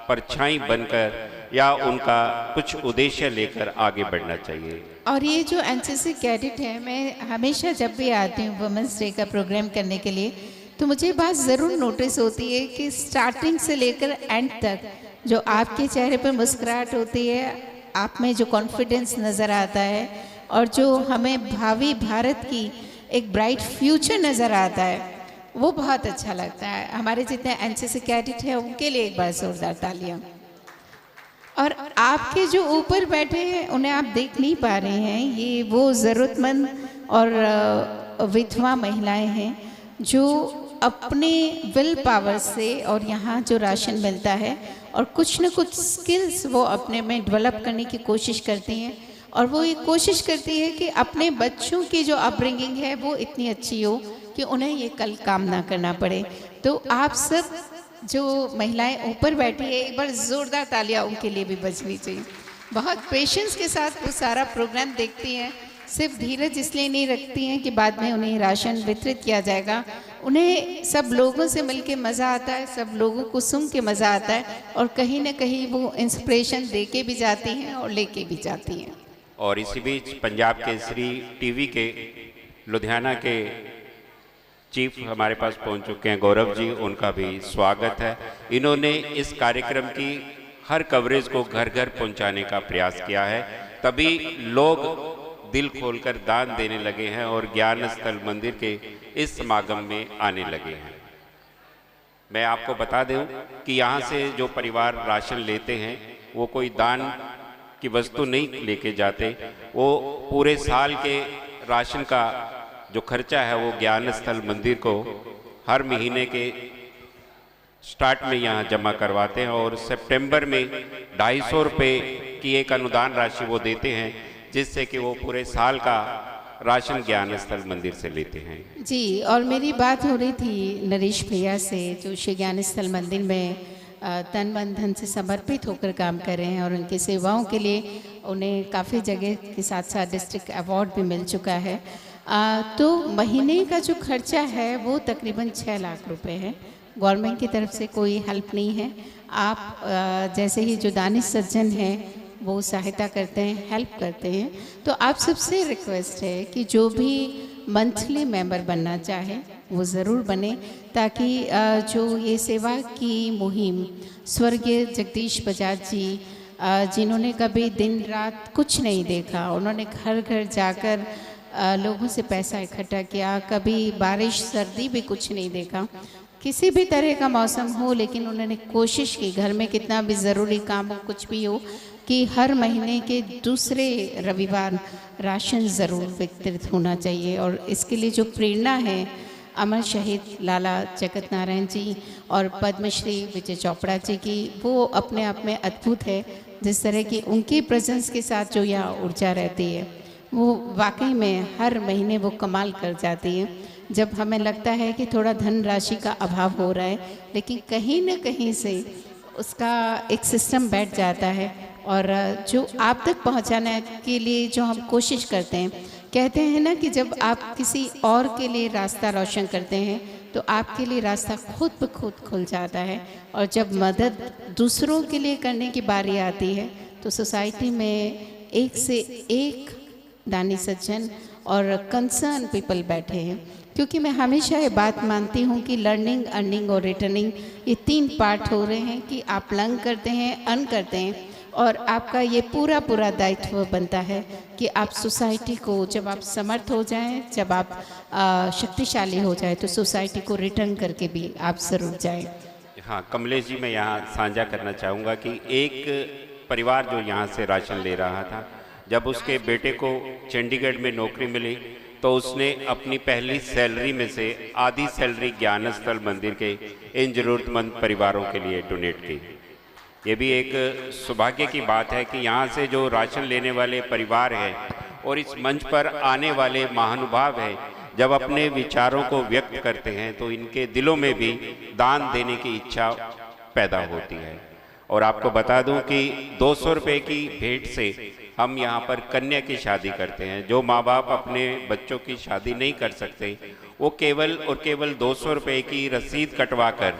परछाई बनकर या उनका कुछ उद्देश्य लेकर आगे बढ़ना चाहिए। और ये जो NCC कैडेट है, मैं हमेशा जब भी आती हूँ वुमेंस डे का प्रोग्राम करने के लिए तो मुझे बात ज़रूर नोटिस होती है कि स्टार्टिंग से लेकर एंड तक जो आपके चेहरे पर मुस्कुराहट होती है, आप में जो कॉन्फिडेंस नज़र आता है और जो हमें भावी भारत की एक ब्राइट फ्यूचर नज़र आता है, वो बहुत अच्छा लगता है। हमारे जितने NCC कैडेट हैं उनके लिए एक बार जोरदार तालियां। और आपके जो ऊपर बैठे हैं उन्हें आप देख नहीं पा रहे हैं, ये वो ज़रूरतमंद और विधवा महिलाएं हैं जो अपने विल पावर से और यहाँ जो राशन मिलता है और कुछ न कुछ स्किल्स वो अपने में डेवलप करने की कोशिश करती हैं और वो ये कोशिश करती है कि अपने बच्चों की जो अपब्रिंगिंग है वो इतनी अच्छी हो कि उन्हें ये कल काम ना करना पड़े। तो आप सब जो महिलाएं ऊपर बैठी है, एक बार ज़ोरदार तालियां उनके लिए भी बजनी चाहिए। बहुत पेशेंस के साथ वो सारा प्रोग्राम देखती हैं, सिर्फ धीरज इसलिए नहीं रखती हैं कि बाद में उन्हें राशन वितरित किया जाएगा, उन्हें सब लोगों से मिलके मज़ा आता है, सब लोगों को सुन के मज़ा आता है और कहीं ना कहीं वो इंस्पिरेशन दे के भी जाती हैं और लेके भी जाती हैं। और इसी बीच पंजाब केसरी टीवी के लुधियाना के चीफ हमारे पास पहुंच चुके हैं, गौरव जी, उनका भी स्वागत है। इन्होंने इस कार्यक्रम की हर कवरेज को घर घर पहुंचाने का प्रयास किया है, तभी लोग दिल खोलकर दान देने लगे हैं और ज्ञान स्थल मंदिर के इस समागम में आने लगे हैं। मैं आपको बता दूं कि यहाँ से जो परिवार राशन लेते हैं वो कोई दान की वस्तु नहीं लेके जाते, वो पूरे साल के राशन का जो खर्चा है वो ज्ञान स्थल मंदिर को हर महीने के स्टार्ट में यहाँ जमा करवाते हैं और सितंबर में 250 रुपये की एक अनुदान राशि वो देते हैं, जिससे कि वो पूरे साल का राशन ज्ञान स्थल मंदिर से लेते हैं। जी, और मेरी बात हो रही थी नरेश भैया से, जो श्री ज्ञान स्थल मंदिर में तन मन धन से समर्पित होकर काम कर रहे हैं और उनकी सेवाओं के लिए उन्हें काफ़ी जगह के साथ साथ डिस्ट्रिक्ट अवार्ड भी मिल चुका है। तो महीने का जो खर्चा है वो तकरीबन 6 लाख रुपए है। गवर्नमेंट की तरफ से कोई हेल्प नहीं है। आप जैसे ही जो दानिश सज्जन हैं वो सहायता करते हैं, हेल्प करते हैं, तो आप सबसे रिक्वेस्ट है कि जो भी मंथली मेंबर बनना चाहे वो ज़रूर बने, ताकि जो ये सेवा की मुहिम स्वर्गीय जगदीश बजाज जी, जिन्होंने कभी दिन रात कुछ नहीं देखा, उन्होंने घर घर जाकर लोगों से पैसा इकट्ठा किया, कभी बारिश सर्दी भी कुछ नहीं देखा, किसी भी तरह का मौसम हो, लेकिन उन्होंने कोशिश की, घर में कितना भी ज़रूरी काम हो, कुछ भी हो, कि हर महीने के दूसरे रविवार राशन ज़रूर वितरित होना चाहिए। और इसके लिए जो प्रेरणा है अमर शहीद लाला जगत नारायण जी और पद्मश्री विजय चोपड़ा जी की, वो अपने आप में अद्भुत है। जिस तरह की उनकी प्रेजेंस के साथ जो यहाँ ऊर्जा रहती है वो वाकई में हर महीने वो कमाल कर जाती है। जब हमें लगता है कि थोड़ा धन राशि का अभाव हो रहा है, लेकिन कहीं न कहीं से उसका एक सिस्टम बैठ जाता है और जो आप तक पहुंचाने के लिए जो हम कोशिश करते हैं, कहते हैं ना कि जब आप किसी और के लिए रास्ता रोशन करते हैं तो आपके लिए रास्ता खुद ब खुद खुल जाता है। और जब मदद दूसरों के लिए करने की बारी आती है तो सोसाइटी में एक से एक दानी सज्जन और कंसर्न पीपल बैठे हैं। क्योंकि मैं हमेशा ये बात मानती हूँ कि लर्निंग, अर्निंग और रिटर्निंग, ये 3 पार्ट हो रहे हैं कि आप लर्न करते हैं, अर्न करते हैं, और आपका ये पूरा दायित्व बनता है कि आप सोसाइटी को, जब आप समर्थ हो जाएं, जब आप शक्तिशाली हो जाए, तो सोसाइटी को रिटर्न करके भी आप ज़रूर जाएं। हाँ कमलेश जी, मैं यहाँ साझा करना चाहूँगा कि एक परिवार जो यहाँ से राशन ले रहा था, जब उसके बेटे को चंडीगढ़ में नौकरी मिली तो उसने अपनी पहली सैलरी में से आधी सैलरी ज्ञान स्थल मंदिर के इन जरूरतमंद परिवारों के लिए डोनेट की। ये भी एक सौभाग्य की बात है कि यहाँ से जो राशन लेने वाले परिवार हैं और इस मंच पर आने वाले महानुभाव हैं, जब अपने विचारों को व्यक्त करते हैं तो इनके दिलों में भी दान देने की इच्छा पैदा होती है। और आपको बता दूं कि 200 रुपये की भेंट से हम यहाँ पर कन्या की शादी करते हैं। जो माँ बाप अपने बच्चों की शादी नहीं कर सकते, वो केवल और केवल 200 रुपये की रसीद कटवा कर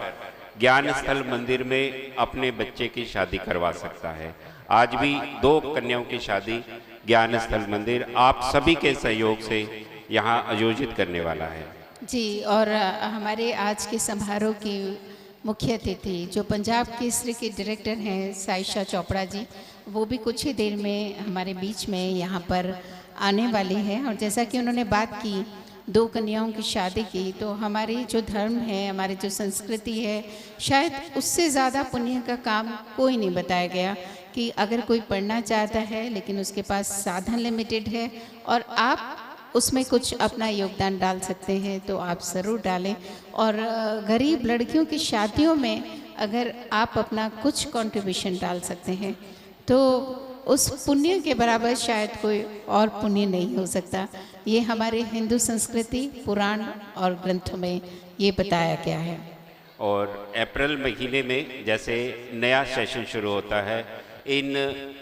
ज्ञान स्थल मंदिर में अपने बच्चे की शादी करवा सकता है। आज भी 2 कन्याओं की शादी ज्ञान स्थल मंदिर आप सभी के सहयोग से यहाँ आयोजित करने वाला है। जी, और हमारे आज के समारोह की मुख्य अतिथि जो पंजाब केसरी के डायरेक्टर हैं साइशा चोपड़ा जी, वो भी कुछ ही देर में हमारे बीच में यहाँ पर आने वाली हैं। और जैसा कि उन्होंने बात की 2 कन्याओं की शादी की, तो हमारी जो धर्म है, हमारी जो संस्कृति है, शायद उससे ज़्यादा पुण्य का काम कोई नहीं बताया गया कि अगर कोई पढ़ना चाहता है लेकिन उसके पास साधन लिमिटेड है और आप उसमें कुछ अपना योगदान डाल सकते हैं, तो आप ज़रूर डालें। और गरीब लड़कियों की शादियों में अगर आप अपना कुछ कंट्रीब्यूशन डाल सकते हैं तो उस पुण्य के बराबर शायद कोई और पुण्य नहीं हो सकता। ये हमारे हिंदू संस्कृति, पुराण और ग्रंथों में ये बताया गया है। और अप्रैल महीने में जैसे नया सेशन शुरू होता है, इन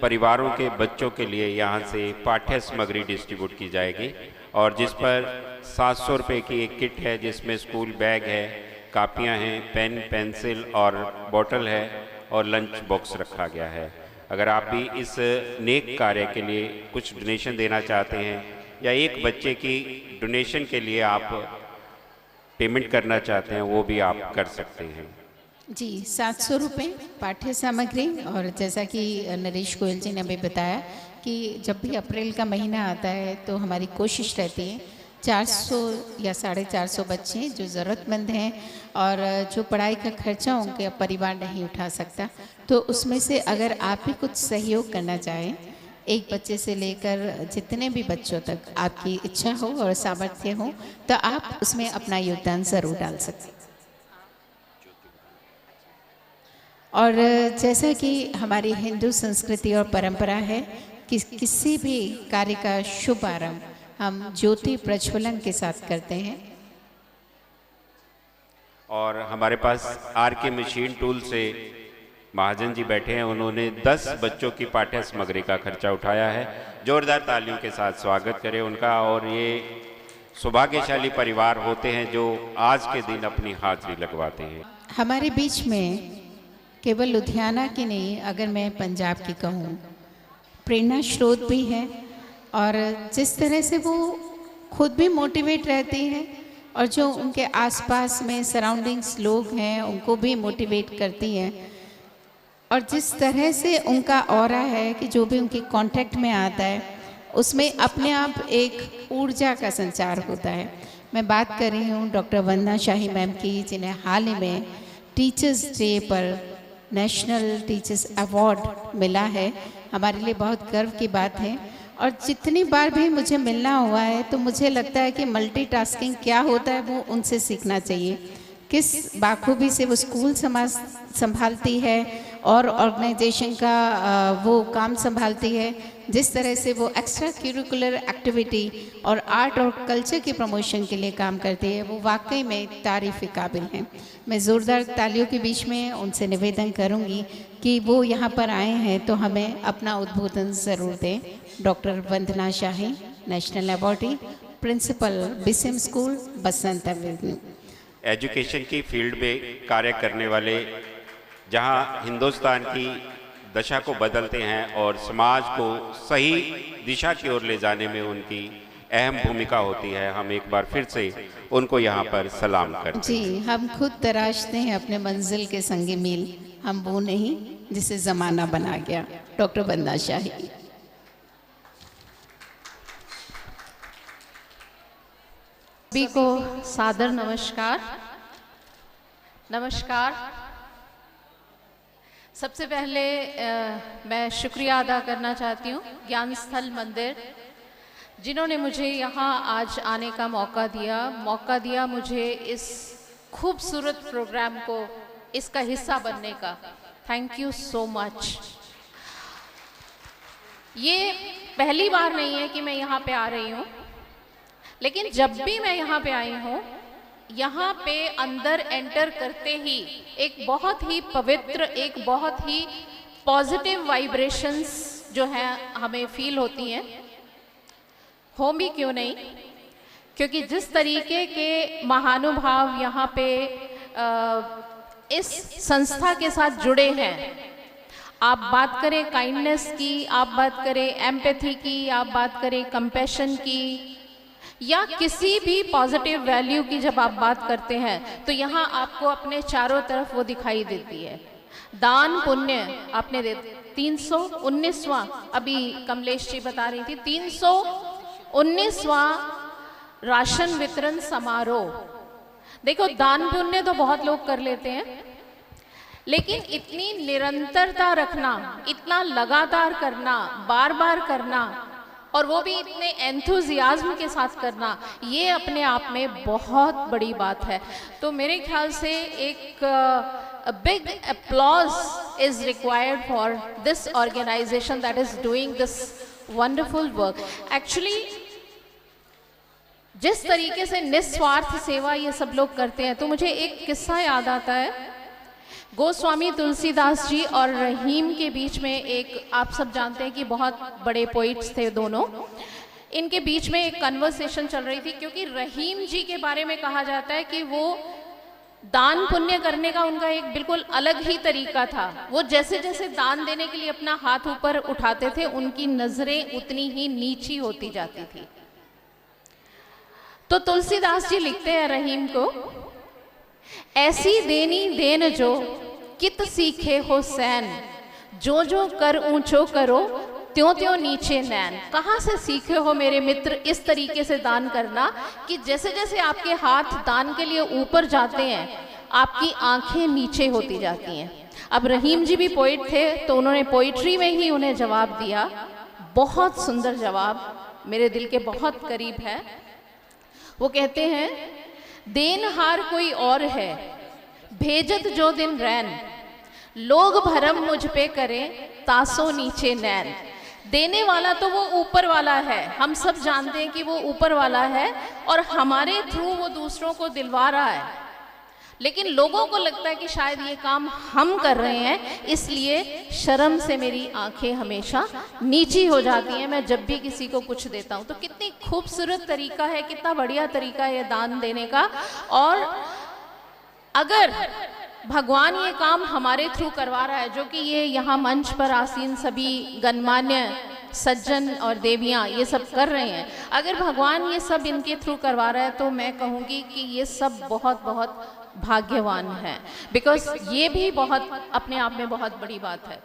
परिवारों के बच्चों के लिए यहाँ से पाठ्य सामग्री डिस्ट्रीब्यूट की जाएगी और जिस पर 700 रुपये की एक किट है जिसमें स्कूल बैग है, कापियाँ हैं, पेन, पेंसिल और बॉटल है और लंच बॉक्स रखा गया है। अगर आप भी इस नेक कार्य के लिए कुछ डोनेशन देना चाहते हैं या एक बच्चे की डोनेशन के लिए आप पेमेंट करना चाहते हैं वो भी आप कर सकते हैं। जी, 700 रुपये पाठ्य सामग्री। और जैसा कि नरेश गोयल जी ने अभी बताया कि जब भी अप्रैल का महीना आता है तो हमारी कोशिश रहती है 400 या 450 बच्चे जो ज़रूरतमंद हैं और जो पढ़ाई का खर्चा उनके परिवार नहीं उठा सकता, तो उसमें से अगर आप भी कुछ सहयोग करना चाहें, एक बच्चे से लेकर जितने भी बच्चों तक आपकी इच्छा हो और सामर्थ्य हो, तो आप उसमें अपना योगदान ज़रूर डाल सकते हैं। और जैसा कि हमारी हिंदू संस्कृति और परंपरा है कि किसी भी कार्य का शुभ आरंभ हम ज्योति प्रज्वलन के साथ करते हैं। और हमारे पास आर.के. मशीन टूल से महाजन जी बैठे हैं, उन्होंने 10 बच्चों की पाठ्य सामग्री का खर्चा उठाया है। जोरदार तालियों के साथ स्वागत करें उनका। और ये सौभाग्यशाली परिवार होते हैं जो आज के दिन अपनी हाजिरी लगवाते हैं। हमारे बीच में केवल लुधियाना की नहीं, अगर मैं पंजाब की कहूँ, प्रेरणा स्रोत भी है और जिस तरह से वो खुद भी मोटिवेट रहती हैं और जो उनके आसपास में सराउंडिंग्स लोग हैं उनको भी मोटिवेट करती हैं, और जिस तरह से उनका ऑरा है कि जो भी उनके कांटेक्ट में आता है उसमें अपने आप एक ऊर्जा का संचार होता है। मैं बात कर रही हूँ डॉक्टर वंदना शाही मैम की, जिन्हें हाल ही में टीचर्स डे पर नेशनल टीचर्स अवार्ड मिला है। हमारे लिए बहुत गर्व की बात है। और जितनी बार भी मुझे मिलना हुआ है तो मुझे लगता है कि मल्टीटास्किंग क्या होता है वो उनसे सीखना चाहिए। किस बाखूबी से वो स्कूल समाज संभालती है और ऑर्गेनाइजेशन का वो काम संभालती है, जिस तरह से वो एक्स्ट्रा करिकुलर एक्टिविटी और आर्ट और कल्चर की प्रमोशन के लिए काम करती है, वो वाकई में तारीफ़ के काबिल हैं। मैं ज़ोरदार तालियों के बीच में उनसे निवेदन करूंगी कि वो यहाँ पर आए हैं तो हमें अपना उद्बोधन ज़रूर दें। Doctor Vandana Shahi, national awardee, principal BCM school, Basant Avenue. Education की फील्ड में कार्य करने वाले जहां हिंदुस्तान की दशा को बदलते हैं और समाज को सही दिशा की ओर ले जाने में उनकी अहम भूमिका होती है, हम एक बार फिर से उनको यहाँ पर सलाम करते हैं। जी, हम खुद तराशते हैं अपने मंजिल के संगी मील, हम वो नहीं जिसे ज़माना बना गया। डॉक्टर वंदना शाही। सभी को सादर नमस्कार। सबसे पहले मैं शुक्रिया अदा करना चाहती हूँ ज्ञान स्थल मंदिर, जिन्होंने मुझे यहाँ आज आने का मौका दिया मुझे इस खूबसूरत प्रोग्राम को, इसका हिस्सा बनने का। Thank you so much. ये पहली बार नहीं है कि मैं यहाँ पे आ रही हूँ, लेकिन जब भी मैं यहाँ पे आई हूँ, यहाँ पे अंदर एंटर करते ही एक बहुत ही पवित्र, एक बहुत ही पॉजिटिव वाइब्रेशंस जो है हमें फील होती हैं। हो भी क्यों नहीं, क्योंकि जिस तरीके के महानुभाव यहाँ पे इस संस्था के साथ जुड़े हैं, आप बात करें काइंडनेस की, आप बात करें एम्पैथी की, आप बात करें कंपैशन की, या किसी भी पॉजिटिव वैल्यू की जब आप बात करते हैं तो यहाँ आपको अपने चारों तरफ वो दिखाई देती है। दान पुण्य आपने 319वां, अभी कमलेश जी बता रही थी, 319वां राशन वितरण समारोह। देखो, दान पुण्य तो बहुत लोग कर लेते हैं, लेकिन इतनी निरंतरता रखना, इतना लगातार करना, बार बार करना, और वो भी इतने एंथुजियाज्म के साथ करना, ये अपने आप में बहुत बड़ी बात है। तो मेरे ख्याल से एक big applause is required for this organization that is doing this wonderful work. Actually, जिस तरीके से निस्वार्थ सेवा ये सब लोग करते हैं, तो मुझे एक किस्सा याद आता है गोस्वामी तुलसीदास जी और रहीम के बीच में एक, आप सब जानते हैं कि बहुत बड़े पोइट्स थे दोनों, इनके बीच में एक कन्वर्सेशन चल रही थी, क्योंकि रहीम जी के बारे में कहा जाता है कि वो दान पुण्य करने का उनका एक बिल्कुल अलग ही तरीका था। वो जैसे जैसे दान देने के लिए अपना हाथ ऊपर उठाते थे, उनकी नजरें उतनी ही नीची होती जाती थी। तो तुलसीदास जी लिखते हैं रहीम को, ऐसी देनी देन जो कित सीखे हो सैन, जो जो कर ऊंचो करो त्यों त्यों नीचे नैन। कहाँ से सीखे हो मेरे मित्र इस तरीके से दान करना कि जैसे जैसे आपके हाथ दान के लिए ऊपर जाते हैं, आपकी आंखें नीचे होती जाती हैं। अब रहीम जी भी पोइट थे, तो उन्होंने पोइट्री में ही उन्हें जवाब दिया, बहुत सुंदर जवाब, मेरे दिल के बहुत करीब है। वो कहते हैं, देनहार कोई और है भेजत जो दिन रैन, लोग भरम मुझ पे करें तासो नीचे नैन। देने वाला तो वो ऊपर वाला है, हम सब जानते हैं कि वो ऊपर वाला है और हमारे थ्रू वो दूसरों को दिलवा रहा है, लेकिन लोगों को लगता है कि शायद ये काम हम कर रहे हैं, इसलिए शर्म से मेरी आंखें हमेशा नीची हो जाती हैं मैं जब भी किसी को कुछ देता हूँ। तो कितनी खूबसूरत तरीका है, कितना बढ़िया तरीका है दान देने का। और अगर भगवान ये काम हमारे थ्रू करवा रहा है, जो कि ये यहाँ मंच पर आसीन सभी गणमान्य सज्जन और देवियाँ ये सब कर रहे हैं, अगर भगवान ये सब इनके थ्रू करवा रहा है, तो मैं कहूँगी कि ये सब बहुत बहुत भाग्यवान है, बिकॉज ये भी बहुत अपने आप में बहुत बड़ी बात है।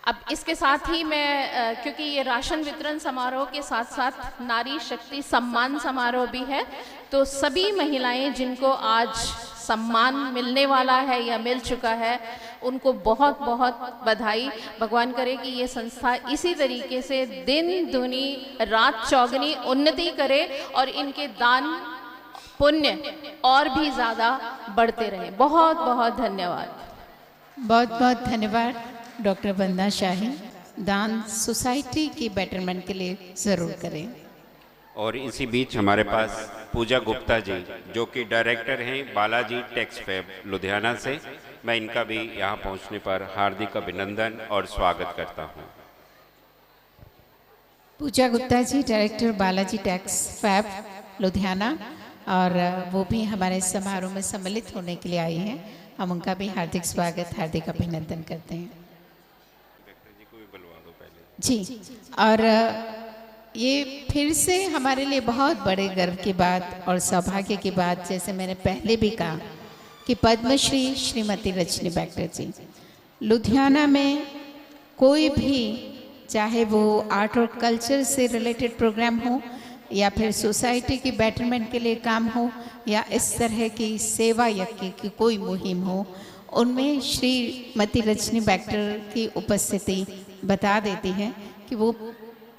अब इसके साथ ही मैं, क्योंकि ये राशन वितरण समारोह के साथ साथ नारी शक्ति सम्मान समारोह भी है, तो सभी महिलाएं जिनको आज सम्मान मिलने वाला है या मिल चुका है, उनको बहुत बहुत बधाई। भगवान करे कि ये संस्था इसी तरीके से दिन दुनी रात चौगनी उन्नति करे और इनके दान पुण्य और भी ज़्यादा बढ़ते रहे। बहुत बहुत धन्यवाद। बहुत बहुत धन्यवाद डॉक्टर वंदना शाही। दान सोसाइटी की बेटरमेंट के लिए ज़रूर करें। और इसी बीच हमारे पास पूजा गुप्ता जी, जो कि डायरेक्टर हैं बालाजी टेक्स फैब लुधियाना से, मैं इनका भी यहाँ पहुँचने पर हार्दिक अभिनंदन और स्वागत करता हूँ। Puja Gupta ji director Balaji Tex Fab Ludhiana, और वो भी हमारे समारोह में सम्मिलित होने के लिए आई हैं। हम उनका भी हार्दिक स्वागत, हार्दिक अभिनंदन करते हैं जी। और ये फिर से हमारे लिए बहुत बड़े गर्व की बात और सौभाग्य की बात, जैसे मैंने पहले भी कहा कि पद्मश्री श्रीमती रजनी बैक्टर जी, लुधियाना में कोई भी, चाहे वो आर्ट और कल्चर से रिलेटेड प्रोग्राम हो या फिर सोसाइटी की बेटरमेंट के लिए काम हो या इस तरह की सेवा यज्ञ की कोई मुहिम हो, उनमें श्रीमती रजनी बैक्टर की उपस्थिति बता देती है कि वो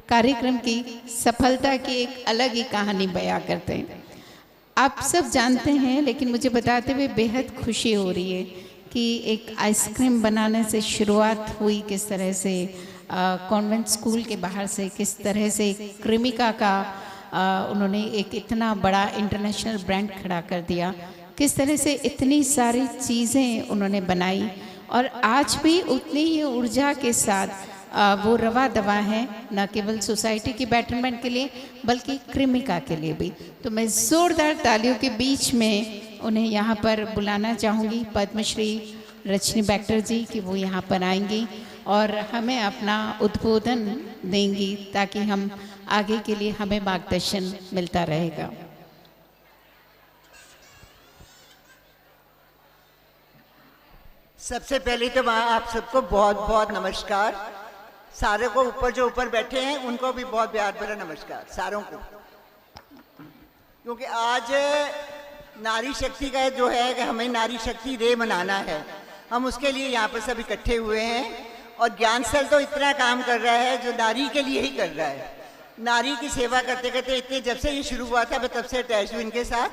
कार्यक्रम की सफलता की एक अलग ही कहानी बयां करते हैं। आप सब जानते हैं, लेकिन मुझे बताते हुए बेहद खुशी हो रही है कि एक आइसक्रीम बनाने से शुरुआत हुई, किस तरह से कॉन्वेंट स्कूल के बाहर से किस तरह से क्रिमिका का उन्होंने एक इतना बड़ा इंटरनेशनल ब्रांड खड़ा कर दिया, किस तरह से इतनी सारी चीज़ें उन्होंने बनाई और आज भी उतनी ही ऊर्जा के साथ वो रवा दवा है, न केवल सोसाइटी की बेटरमेंट के लिए बल्कि क्रिमिका के लिए भी। तो मैं ज़ोरदार तालियों के बीच में उन्हें यहाँ पर बुलाना चाहूँगी, पद्मश्री रजनी बैक्टर जी, कि वो यहाँ पर आएंगी और हमें अपना उद्बोधन देंगी ताकि हम आगे के लिए हमें मार्गदर्शन मिलता रहेगा। सबसे पहले तो आप सबको बहुत बहुत नमस्कार। सारे को ऊपर जो ऊपर बैठे हैं उनको भी बहुत प्यार भरा नमस्कार सारों को, क्योंकि आज नारी शक्ति का जो है कि हमें नारी शक्ति डे मनाना है, हम उसके लिए यहाँ पर सब इकट्ठे हुए हैं। और ज्ञान स्थल तो इतना काम कर रहा है जो नारी के लिए ही कर रहा है। नारी की सेवा करते करते इतने, जब से ये शुरू हुआ था मैं तब से अटैच हूँ इनके साथ,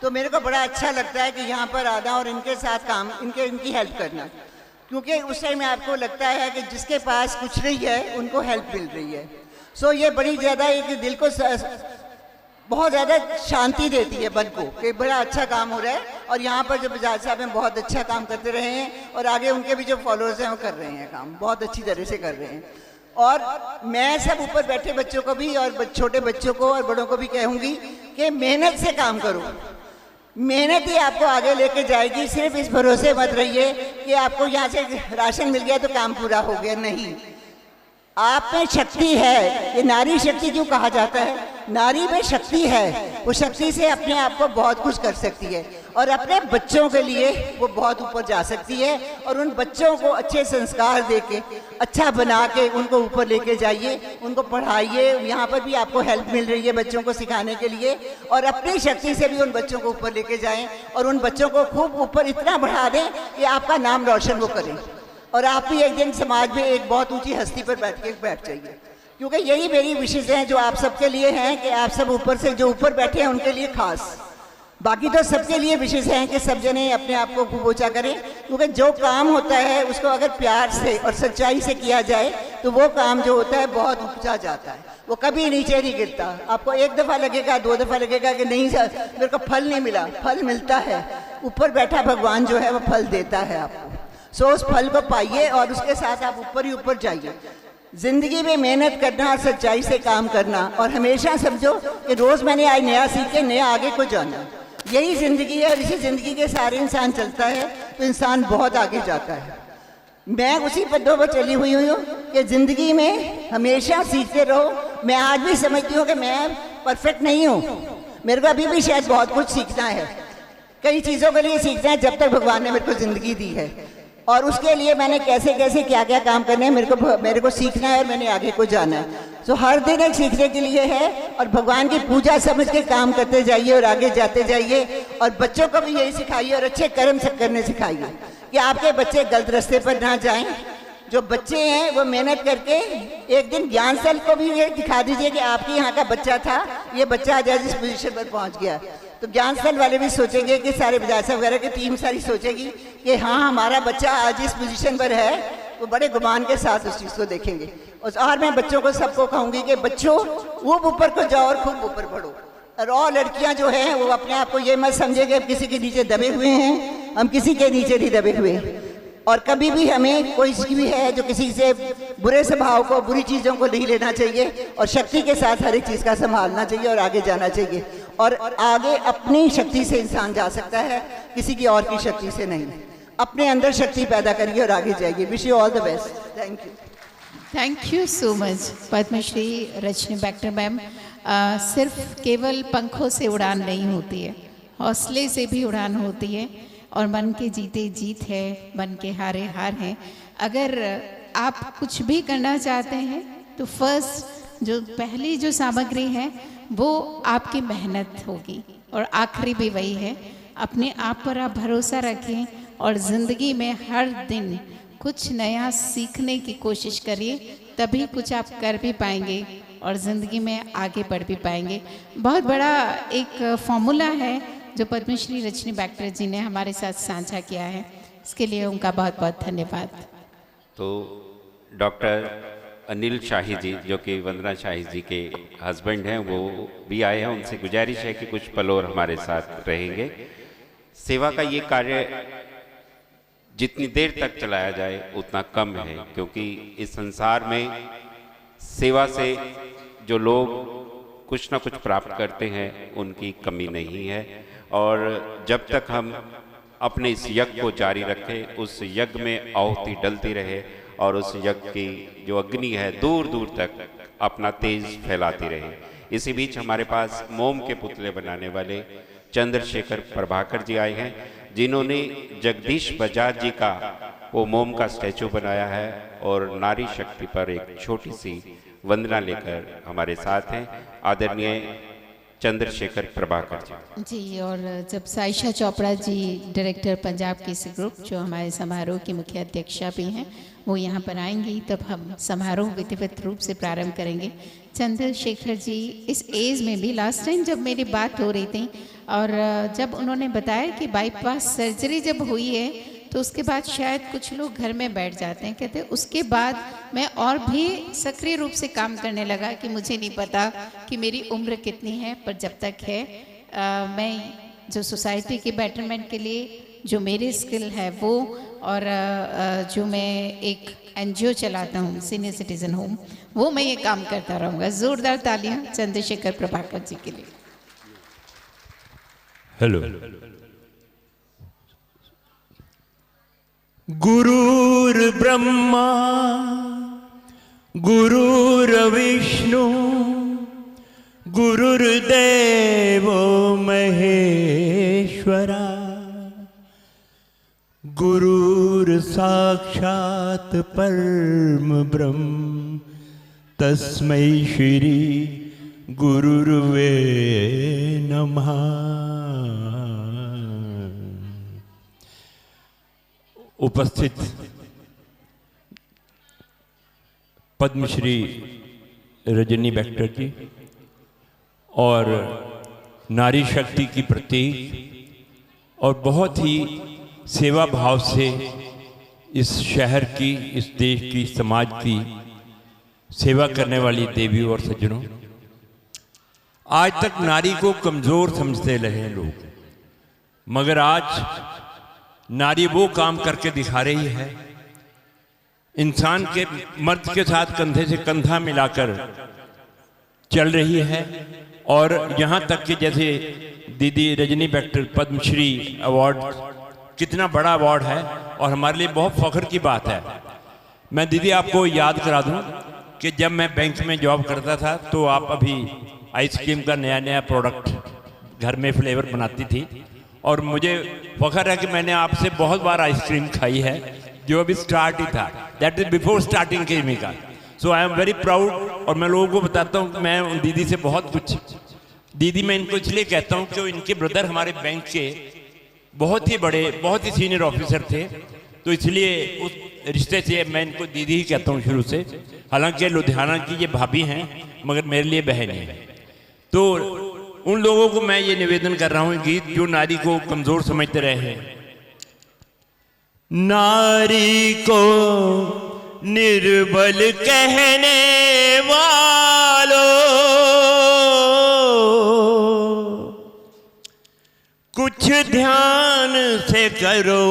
तो मेरे को बड़ा अच्छा लगता है कि यहाँ पर आना और इनके साथ काम, इनकी हेल्प करना, क्योंकि उस टाइम में आपको लगता है कि जिसके पास कुछ नहीं है उनको हेल्प मिल रही है। सो ये बड़ी ज़्यादा एक दिल को बहुत ज़्यादा शांति देती है मन को कि बड़ा अच्छा काम हो रहा है। और यहाँ पर जो बजाज साहब हैं बहुत अच्छा काम करते रहे हैं और आगे उनके भी जो फॉलोअर्स हैं वो कर रहे हैं काम, बहुत अच्छी तरह से कर रहे हैं। और मैं सब ऊपर बैठे बच्चों को भी और छोटे बच्चों को और बड़ों को भी कहूँगी कि मेहनत से काम करो, मेहनत ही आपको आगे लेके जाएगी। सिर्फ इस भरोसे मत रहिए कि आपको यहाँ से राशन मिल गया तो काम पूरा हो गया, नहीं। आप में शक्ति है, ये नारी शक्ति क्यों कहा जाता है? नारी में शक्ति है, वो शक्ति से अपने आप को बहुत कुछ कर सकती है और अपने बच्चों के लिए वो बहुत ऊपर जा सकती है। और उन बच्चों को अच्छे संस्कार देके अच्छा बना के उनको ऊपर लेके जाइए, उनको पढ़ाइए। यहाँ पर भी आपको हेल्प मिल रही है बच्चों को सिखाने के लिए, और अपनी शक्ति से भी उन बच्चों को ऊपर लेके जाएं और उन बच्चों को खूब ऊपर इतना बढ़ा दें कि आपका नाम रोशन वो करें और आप भी एक दिन समाज में एक बहुत ऊंची हस्ती पर बैठ जाइए। क्योंकि यही मेरी विशेष हैं जो आप सबके लिए हैं कि आप सब ऊपर से जो ऊपर बैठे हैं उनके लिए खास, बाकी तो सबके लिए विशेष हैं कि सब जने अपने आप को खूब ऊंचा करें। क्योंकि जो काम होता है उसको अगर प्यार से और सच्चाई से किया जाए तो वो काम जो होता है बहुत ऊंचा जाता है, वो कभी नीचे नहीं गिरता। आपको एक दफ़ा लगेगा, 2 दफ़ा लगेगा कि नहीं सर मेरे को फल नहीं मिला, फल मिलता है। ऊपर बैठा भगवान जो है वो फल देता है आपको। सो उस फल को पाइए और उसके साथ आप ऊपर ही ऊपर जाइए। जिंदगी में मेहनत करना और सच्चाई से काम करना, और हमेशा समझो कि रोज़ मैंने आज नया सीख के नया आगे को जाना, यही ज़िंदगी है। और इसी ज़िंदगी के सारे इंसान चलता है तो इंसान बहुत आगे जाता है। मैं उसी पद्धों पर चली हुई हूँ कि ज़िंदगी में हमेशा सीखते रहो। मैं आज भी समझती हूँ कि मैं परफेक्ट नहीं हूँ, मेरे को अभी भी शायद बहुत कुछ सीखना है, कई चीज़ों के लिए सीखना है जब तक भगवान ने मेरे को ज़िंदगी दी है। और उसके लिए मैंने कैसे कैसे क्या क्या काम करने हैं मेरे को सीखना है और मैंने आगे को जाना है। सो हर दिन एक सीखने के लिए है और भगवान की पूजा समझ के काम करते जाइए और आगे जाते जाइए। और बच्चों को भी यही सिखाइए और अच्छे कर्म सब करने सिखाइए कि आपके बच्चे गलत रास्ते पर ना जाएं। जो बच्चे हैं वो मेहनत करके एक दिन ज्ञानस्थल को भी ये दिखा दीजिए कि आपके यहाँ का बच्चा था, ये बच्चा आज इस पोजीशन पर पहुँच गया। तो ज्ञानस्थल वाले भी सोचेंगे कि सारे बजाज साहब वगैरह की टीम सारी सोचेगी कि हाँ हमारा बच्चा आज इस पोजीशन पर है, वो बड़े गुमान के साथ उस चीज़ को देखेंगे। और मैं बच्चों को सबको कहूँगी कि बच्चों खूब ऊपर को जाओ और खूब ऊपर बढ़ो। और लड़कियाँ जो हैं वो अपने आप को ये मत समझे कि किसी के नीचे दबे हुए हैं, हम किसी के नीचे नहीं दबे हुए। और कभी भी हमें कोई भी है जो किसी से बुरे स्वभाव को, बुरी चीज़ों को नहीं लेना चाहिए और शक्ति के साथ हर एक चीज़ का संभालना चाहिए और आगे जाना चाहिए। और आगे अपनी शक्ति से इंसान जा सकता है, किसी की और की शक्ति से नहीं। अपने अंदर शक्ति पैदा करिए और आगे जाइए। Wish you all the best. Thank you. Thank you so much Padmashri Rajni Bector ma'am. सिर्फ केवल पंखों से उड़ान नहीं होती है, हौसले से भी उड़ान होती है। और मन के जीते जीत है, मन के हारे हार हैं। अगर आप कुछ भी करना चाहते हैं तो फर्स्ट जो पहली जो सामग्री है वो आपकी मेहनत होगी और आखिरी भी वही है। अपने आप पर आप भरोसा रखें और ज़िंदगी में हर दिन कुछ नया सीखने की कोशिश करिए, तभी कुछ आप कर भी पाएंगे और ज़िंदगी में आगे बढ़ भी पाएंगे। बहुत बड़ा एक फॉर्मूला है जो पद्मश्री रजनी बैक्टर जी ने हमारे साथ साझा किया है, इसके लिए उनका बहुत बहुत धन्यवाद। तो डॉक्टर अनिल शाही जी जो कि वंदना शाही जी के हस्बैंड हैं वो भी आए हैं। उनसे गुजारिश है कि कुछ पल और हमारे साथ रहेंगे। सेवा का ये कार्य जितनी देर तक चलाया जाए उतना कम है, क्योंकि इस संसार में सेवा से जो लोग कुछ ना कुछ प्राप्त करते हैं उनकी कमी नहीं है। और जब तक हम अपने इस यज्ञ को जारी रखें, उस यज्ञ में आहुति डलती रहे और उस यज्ञ की जो अग्नि है दूर दूर तक अपना तेज फैलाती रहे। इसी बीच हमारे पास मोम के पुतले बनाने वाले चंद्रशेखर प्रभाकर जी आए हैं, जिन्होंने जगदीश बजाज जी का वो मोम का स्टैचू बनाया है और नारी शक्ति पर एक छोटी सी वंदना लेकर हमारे साथ हैं आदरणीय चंद्रशेखर प्रभाकर जी। और जब साइशा चोपड़ा जी डायरेक्टर पंजाब केसरी ग्रुप जो हमारे समारोह की मुख्य अध्यक्षा भी हैं वो यहाँ पर आएंगी, तब हम समारोह विधिवत रूप से प्रारंभ करेंगे। चंद्रशेखर जी इस एज में भी, लास्ट टाइम जब मेरी बात हो रही थी और जब उन्होंने बताया कि बाईपास सर्जरी जब हुई है तो उसके बाद शायद कुछ लोग घर में बैठ जाते हैं। कहते उसके बाद मैं और भी सक्रिय रूप से काम करने लगा कि मुझे नहीं पता कि मेरी उम्र कितनी है, पर जब तक है मैं जो सोसाइटी के बेटरमेंट के लिए जो मेरी स्किल है वो, और जो मैं एक NGO चलाता हूँ, सीनियर सिटीजन होम, वो मैं ये काम करता रहूँगा। जोरदार तालियां चंद्रशेखर प्रभाकर जी के लिए। हेलो। गुरुर्ब्रह्मा गुरुर्विष्णु गुरुर्देवो महेश्वरा गुरुर्साक्षात् परम ब्रह्म तस्मै श्री गुरुर्वे नमः। उपस्थित पद्मश्री रजनी बैक्टर जी और नारी शक्ति की प्रतीक और बहुत ही सेवा भाव से इस शहर की, इस देश की, समाज की सेवा करने वाली देवी और सज्जनों, आज तक नारी को कमजोर समझते रहे लोग, मगर आज नारी वो काम करके दिखा रही है, इंसान के मर्द के साथ कंधे से कंधा मिलाकर चल रही है। और यहाँ तक कि जैसे दीदी रजनी बैक्टर पद्मश्री अवार्ड कितना बड़ा अवार्ड है और हमारे लिए बहुत फख्र की बात है। मैं दीदी आपको याद करा दूं कि जब मैं बैंक में जॉब करता था तो आप अभी आइसक्रीम का नया नया प्रोडक्ट घर में फ्लेवर बनाती थी, और मुझे फख्र है कि मैंने आपसे बहुत बार आइसक्रीम खाई है, जो अभी स्टार्ट ही था, दैट इज बिफोर स्टार्टिंग केमिका। So I am very proud. और मैं लोगों को बताता हूँ कि मैं उन दीदी से बहुत कुछ, दीदी मैं इनको इसलिए कहता हूँ कि इनके ब्रदर हमारे बैंक के बहुत ही बड़े, बहुत ही सीनियर ऑफिसर थे, तो इसलिए उस रिश्ते से मैं इनको दीदी ही कहता हूँ शुरू से। हालांकि लुधियाना की ये भाभी हैं मगर मेरे लिए बहन है। तो उन लोगों को मैं ये निवेदन कर रहा हूँ गीत जो नारी को कमजोर समझते रहे हैं। नारी को निर्बल कहने वालों, कुछ ध्यान से करो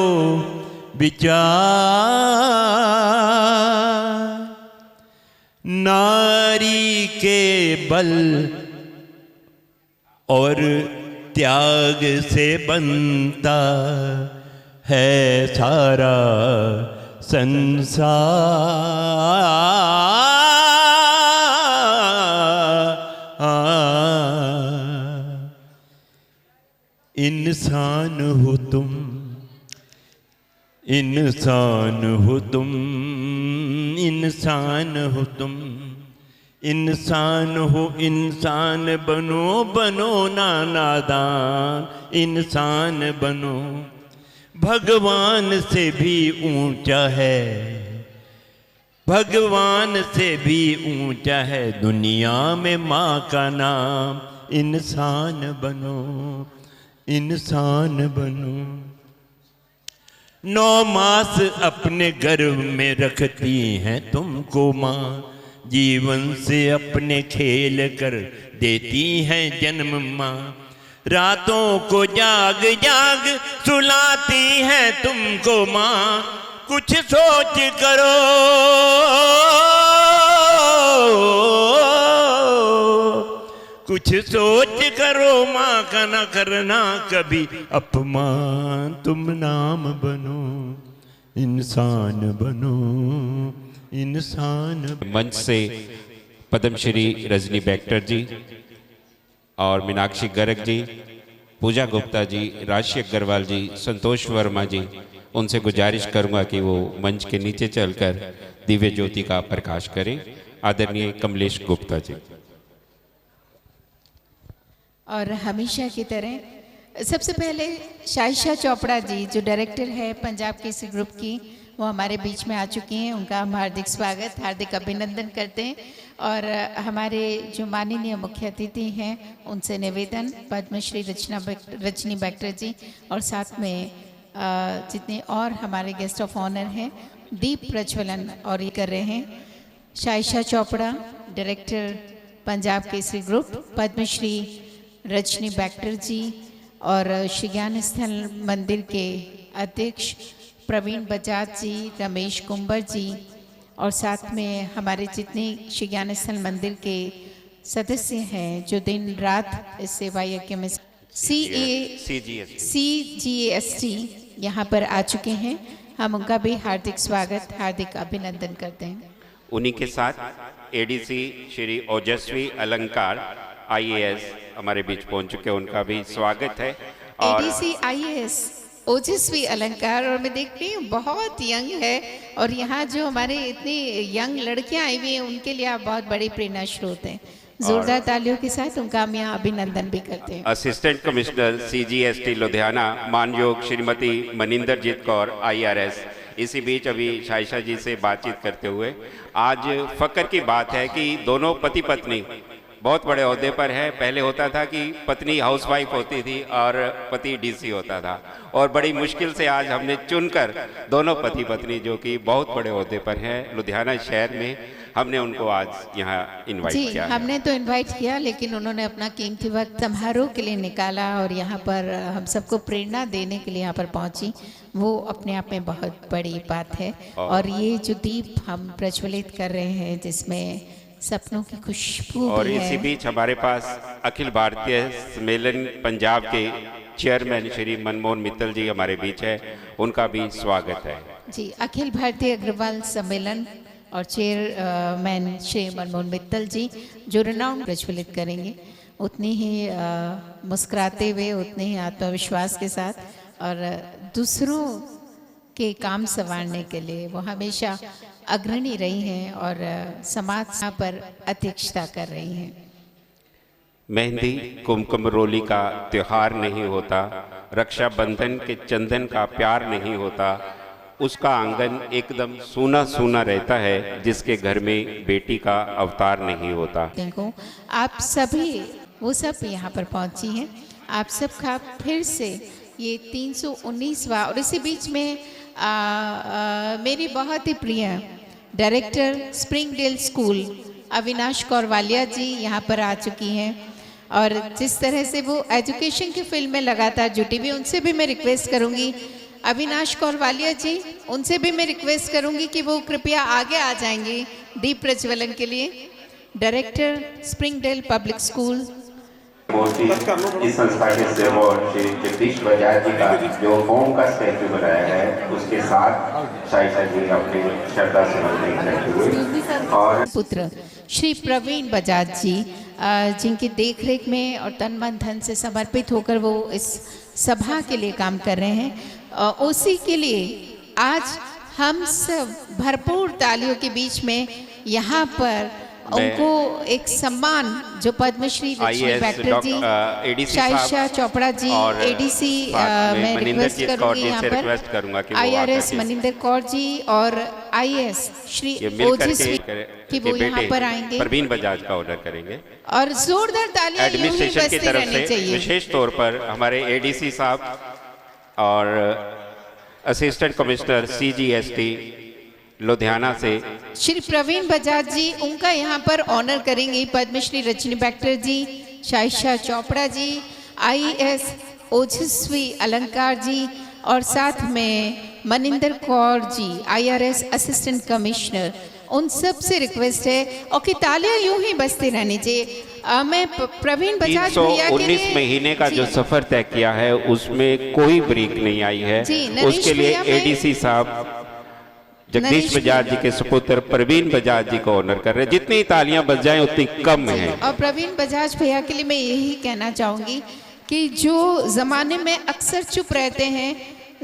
विचार, नारी के बल और त्याग से बनता है सारा संसार। इंसान हो तुम, इंसान हो तुम, इंसान हो तुम, इंसान हो, इंसान बनो, बनो ना नादान, इंसान बनो, भगवान से भी ऊंचा है, भगवान से भी ऊंचा है दुनिया में माँ का नाम। इंसान बनो, इंसान बनो। 9 मास अपने गर्भ में रखती हैं तुमको माँ, जीवन से अपने खेल कर देती हैं जन्म माँ, रातों को जाग जाग सुलाती हैं तुमको माँ। कुछ सोच करो, कुछ सोच करो, माँ का न करना कभी अपमान, तुम नाम बनो, इंसान बनो, इंसान। मंच से पद्मश्री रजनी बैक्टर जी और मीनाक्षी गर्ग जी, पूजा गुप्ता जी, राशि अग्रवाल जी, संतोष वर्मा जी, उनसे गुजारिश करूंगा कि वो मंच के नीचे चलकर दिव्य ज्योति का प्रकाश करें। आदरणीय कमलेश गुप्ता जी। और हमेशा की तरह सबसे पहले शाइशा चोपड़ा जी जो डायरेक्टर है पंजाब केसरी ग्रुप की, वो हमारे बीच में आ चुकी हैं। उनका हम हार्दिक स्वागत, हार्दिक अभिनंदन करते हैं। और हमारे जो माननीय मुख्य अतिथि हैं उनसे निवेदन, पद्मश्री रजनी बैक्टर जी और साथ में जितने और हमारे गेस्ट ऑफ ऑनर हैं दीप प्रज्वलन और ये कर रहे हैं शाइशा चोपड़ा डायरेक्टर पंजाब केसरी ग्रुप, पद्मश्री रजनी बैक्टर जी और श्री ज्ञान स्थल मंदिर के अध्यक्ष प्रवीण बजाज जी, रमेश कुंबर जी और साथ में हमारे जितने श्री ज्ञान स्थल मंदिर के सदस्य हैं जो दिन रात इस सेवा यज्ञ में CGST यहाँ पर आ चुके हैं, हम उनका भी हार्दिक स्वागत, हार्दिक अभिनंदन करते हैं। उन्हीं के साथ ADC श्री ओजस्वी अलंकार IAS हमारे बीच पहुंच चुके हैं, उनका भी स्वागत है। और ADC IAS ओजस्वी अलंकार, और मैं देखती हूँ बहुत यंग है और यहाँ जो हमारे इतनी यंग लड़कियाँ आई हुई हैं उनके लिए आप बहुत बड़ी प्रेरणा स्रोत हैं। जोरदार तालियों के साथ उनका हम यहाँ अभिनंदन भी करते हैं। असिस्टेंट कमिश्नर CGST लुधियाना मानयोग श्रीमती मनिंदरजीत कौर IRS, इसी बीच अभी शाइशा जी से बातचीत करते हुए आज फक्र की बात है कि दोनों पति पत्नी बहुत बड़े ओहदे पर है। पहले होता था कि पत्नी हाउसवाइफ होती थी और पति DC होता था, और बड़ी मुश्किल से आज हमने चुनकर दोनों पति पत्नी जो कि बहुत बड़े ओहदे पर हैं लुधियाना शहर में, हमने उनको आज यहाँ इनवाइट किया। हमने तो इनवाइट किया लेकिन उन्होंने अपना कीमती वक्त समारोह के लिए निकाला और यहाँ पर हम सबको प्रेरणा देने के लिए यहाँ पर पहुँची, वो अपने आप में बहुत बड़ी बात है। और ये जो दीप हम प्रज्वलित कर रहे हैं जिसमें सपनों की खुशबू और भी इसी है। बीच हमारे पास अखिल भारतीय सम्मेलन पंजाब के चेयरमैन श्री मनमोहन मित्तल जी हमारे बीच है, उनका भी स्वागत है। जी, अखिल भारतीय अग्रवाल सम्मेलन और चेयरमैन श्री मनमोहन मित्तल जी जो रिनाउंड प्रज्वलित करेंगे, उतनी ही मुस्कुराते हुए, उतने ही आत्मविश्वास के साथ और दूसरों के काम संवारने के लिए वो हमेशा अग्रणी रही हैं और समाज पर अध्यक्षता कर रही हैं। मेहंदी कुमकुम रोली का त्योहार नहीं होता, रक्षाबंधन के चंदन का प्यार नहीं होता, उसका आंगन एकदम सूना सूना रहता है जिसके घर में बेटी का अवतार नहीं होता। देखो आप सभी वो सब यहाँ पर पहुँची हैं, आप सबका फिर से ये 319वां, और इसी बीच में मेरी बहुत ही प्रिय director Springdale school Avinash Kaur Walia ji यहाँ पर आ चुकी हैं और जिस तरह से वो एजुकेशन की फील्ड में लगातार जुटी हुई, उनसे भी मैं रिक्वेस्ट करूँगी, अविनाश कौर वालिया जी, उनसे भी मैं रिक्वेस्ट करूँगी कि वो कृपया आगे आ जाएंगी दीप प्रज्वलन के लिए। डायरेक्टर स्प्रिंगडेल पब्लिक स्कूल इस संस्था के सेवक श्री जगदीश बजाज जी का जो होम का स्टैचू बनाया है उसके साथ शाइशा जी अपने श्रद्धा सुमन करते हुए और पुत्र श्री प्रवीण बजाज जी जिनकी देखरेख में और तन मन धन से समर्पित होकर वो इस सभा के लिए काम कर रहे हैं, उसी के लिए आज हम सब भरपूर तालियों के बीच में यहाँ पर उनको एक सम्मान जो पद्मश्री रजनी बैक्टर जी, शाइशा चोपड़ा जी, ADC मैं रिक्वेस्ट करूँगी यहाँ पर IRS मनिंदर कौर जी और IAS श्री ओजस्वी कि वो यहाँ पर आएंगे, प्रवीण बजाज का ऑर्डर करेंगे और जोरदार तालियां एडमिनिस्ट्रेशन की तरफ से विशेष तौर पर हमारे ADC साहब और असिस्टेंट कमिश्नर CGST लुधियाना से श्री प्रवीण बजाज जी, उनका यहाँ पर ऑनर करेंगे पद्मश्री रजनी बैक्टर जी, शाइशा चोपड़ा जी, IAS ओजस्वी अलंकार जी और साथ में Maninder Kaur ji IRS assistant commissioner, उन सब से रिक्वेस्ट है और कि तालियां यूं ही बजती रहनी चाहिए। मैं प्रवीण बजाज भैया के लिए 19 महीने का जो सफर तय किया है उसमें कोई ब्रेक नहीं आई है, उसके लिए ADC साहब जगदीश बजाज जी के सुपुत्र प्रवीण बजाज जी को ऑनर कर रहे हैं। जितनी तालियां बज जाएं उतनी कम है। और प्रवीण बजाज भैया के लिए मैं यही कहना चाहूँगी कि जो ज़माने में अक्सर चुप रहते हैं,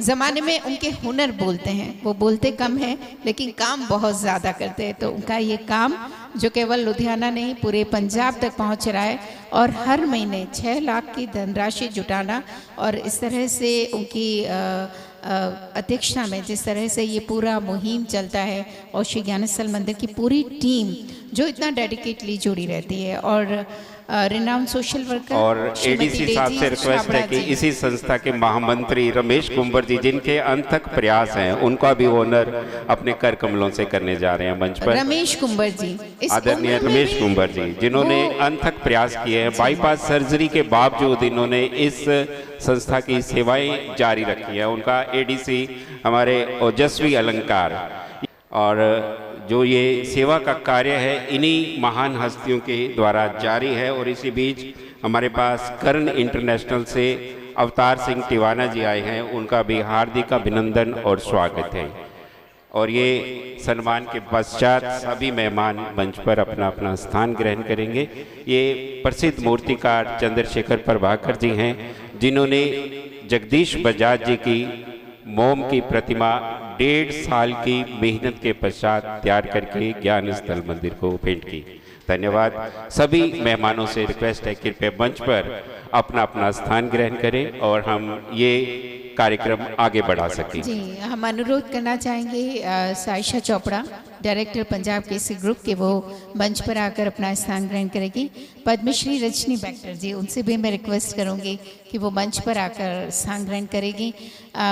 ज़माने में उनके हुनर बोलते हैं, वो बोलते कम हैं लेकिन काम बहुत ज़्यादा करते हैं। तो उनका ये काम जो केवल लुधियाना नहीं पूरे पंजाब तक पहुंच रहा है और हर महीने 6 लाख की धनराशि जुटाना और इस तरह से उनकी अध्यक्षता में जिस तरह से ये पूरा मुहिम चलता है और श्री ज्ञान स्थल मंदिर की पूरी टीम जो इतना डेडिकेटली जुड़ी रहती है और रिनाउंड सोशल वर्कर और श्रीमती एडीसी साहब डेजी से रिक्वेस्ट है छाबड़ा कि जी। इसी संस्था के महामंत्री रमेश कुंवर जी, जिनके अनथक प्रयास हैं, उनका भी ऑनर अपने कर कमलों से करने जा रहे हैं मंच पर। रमेश कुंवर जी, इस आदरणीय उम्र में रमेश भी कुंवर जी, जिन्होंने वो- अनथक प्रयास किए हैं, बाईपास सर्जरी के बावजूद इन्होंने इस संस्था की सेवाएं जारी रखी हैं। उनका एडीसी हमारे ओजस्वी अलंकार, और जो ये सेवा का कार्य है इन्हीं महान हस्तियों के द्वारा जारी है। और इसी बीच हमारे पास कर्ण इंटरनेशनल से अवतार सिंह टिवाना जी आए हैं, उनका भी हार्दिक अभिनंदन और स्वागत है। और ये सम्मान के पश्चात सभी मेहमान मंच पर अपना अपना स्थान ग्रहण करेंगे। ये प्रसिद्ध मूर्तिकार चंद्रशेखर प्रभाकर जी हैं, जिन्होंने जगदीश बजाज जी की मोम की प्रतिमा 1.5 साल की मेहनत के पश्चात तैयार करके ज्ञान स्थल मंदिर को भेंट की। धन्यवाद। सभी मेहमानों से रिक्वेस्ट है कि कृपया मंच पर अपना अपना स्थान ग्रहण करें और हम ये कार्यक्रम आगे बढ़ा सकें। जी, हम अनुरोध करना चाहेंगे साइशा चोपड़ा, डायरेक्टर पंजाब केसरी ग्रुप के, वो मंच पर आकर अपना स्थान ग्रहण करेगी। पद्मश्री रजनी बैक्टर जी, उनसे भी मैं रिक्वेस्ट करूंगी कि वो मंच पर आकर स्थान ग्रहण करेगी।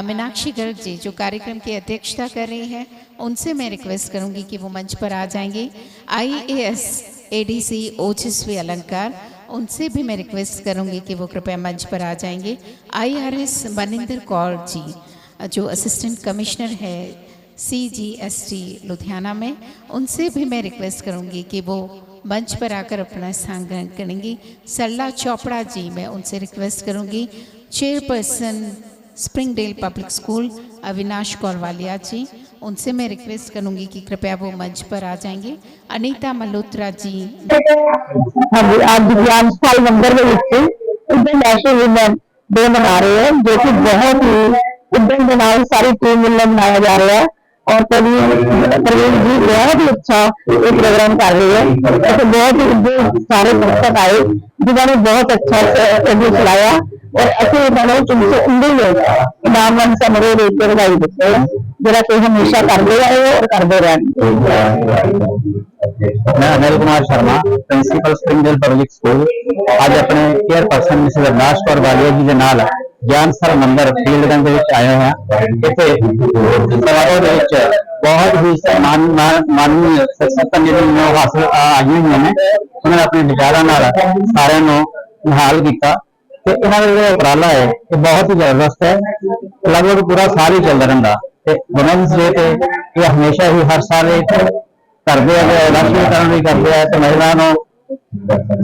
मीनाक्षी गर्ग जी, जो कार्यक्रम की अध्यक्षता कर रही हैं, उनसे मैं रिक्वेस्ट करूंगी कि वो मंच पर आ जाएंगे। IAS ADC ओजस्वी अलंकार, उनसे भी मैं रिक्वेस्ट करूंगी कि वो कृपया मंच पर आ जाएंगे। IRS मनिंदर कौर जी, जो असिस्टेंट कमिश्नर है CGST लुधियाना में, उनसे भी मैं रिक्वेस्ट करूंगी कि वो मंच पर आकर अपना स्थान ग्रहण करेंगी। सरला चोपड़ा जी, मैं उनसे रिक्वेस्ट करूंगी। Chairperson Springdale public school Avinash Kaur Walia ji, उनसे मैं रिक्वेस्ट करूंगी कि कृपया वो मंच पर आ जाएंगे। अनीता मल्होत्रा जी, हाँ जी, आज ज्ञान स्थल मंदिर में इंटरनेशनल वुमेन डे मना रहे हैं, जो कि बहुत ही उद्यम के नाम सारी टीम मिलकर मनाया जा रहा है। और प्रवीण जी बहुत ही अच्छा एक प्रोग्राम कर रही है। तो बहुत ही जो सारे दर्शक आए, जिन्होंने बहुत अच्छा से चलाया, और ऐसे बनो तुमसे उम्मीद है इनाम समारोह लेकर बधाई देते हैं, जरा कि हमेशा करते रहे और करते रहें। मैं Anil Kumar Sharma, principal Springdale public school, आज अपने चेयरपर्सन मिसेस अविनाश कौर वालिया जी के नाल ज्ञान स्थल मंदिर फील्ड ਦੇ ਵਿੱਚ ਆਏ ਹੋਏ ਹਾਂ। ਇੱਥੇ ਸਮਾਰੋਹ ਦੇ ਵਿੱਚ ਬਹੁਤ ਹੀ ਮਾਨਵੀ ਸੱਤਾਂ ਜਿਹੜੀਆਂ ਹਾਸਲ ਆਈਆਂ ਹੋਈਆਂ ਨੇ, ਉਹਨਾਂ ਨੇ ਆਪਣੇ ਵਿਚਾਰਾਂ ਨਾਲ ਸਾਰਿਆਂ ਨੂੰ ਨਿਹਾਲ ਕੀਤਾ। ਤੇ ਇਹਨਾਂ ਦਾ ਜਿਹੜਾ ਉਪਰਾਲਾ ਹੈ ਇਹ ਬਹੁਤ ਹੀ ਜ਼ਬਰਦਸਤ ਹੈ, ਲਗਭਗ ਪੂਰਾ ਸਾਲ ਹੀ ਚੱਲਦਾ ਰਹਿੰਦਾ। ਤੇ ਵੁਮੈਨਸ ਡੇ ਤੇ ਇਹ ਹਮੇਸ਼ਾ ਹੀ ਹਰ ਸਾਲ ਕਰਦੇ ਆ, ਰਾਸ਼ਟਰੀਕਰਨ ਵੀ ਕਰਦੇ ਆ ਤੇ ਮਹਿਲਾ ਨੂੰ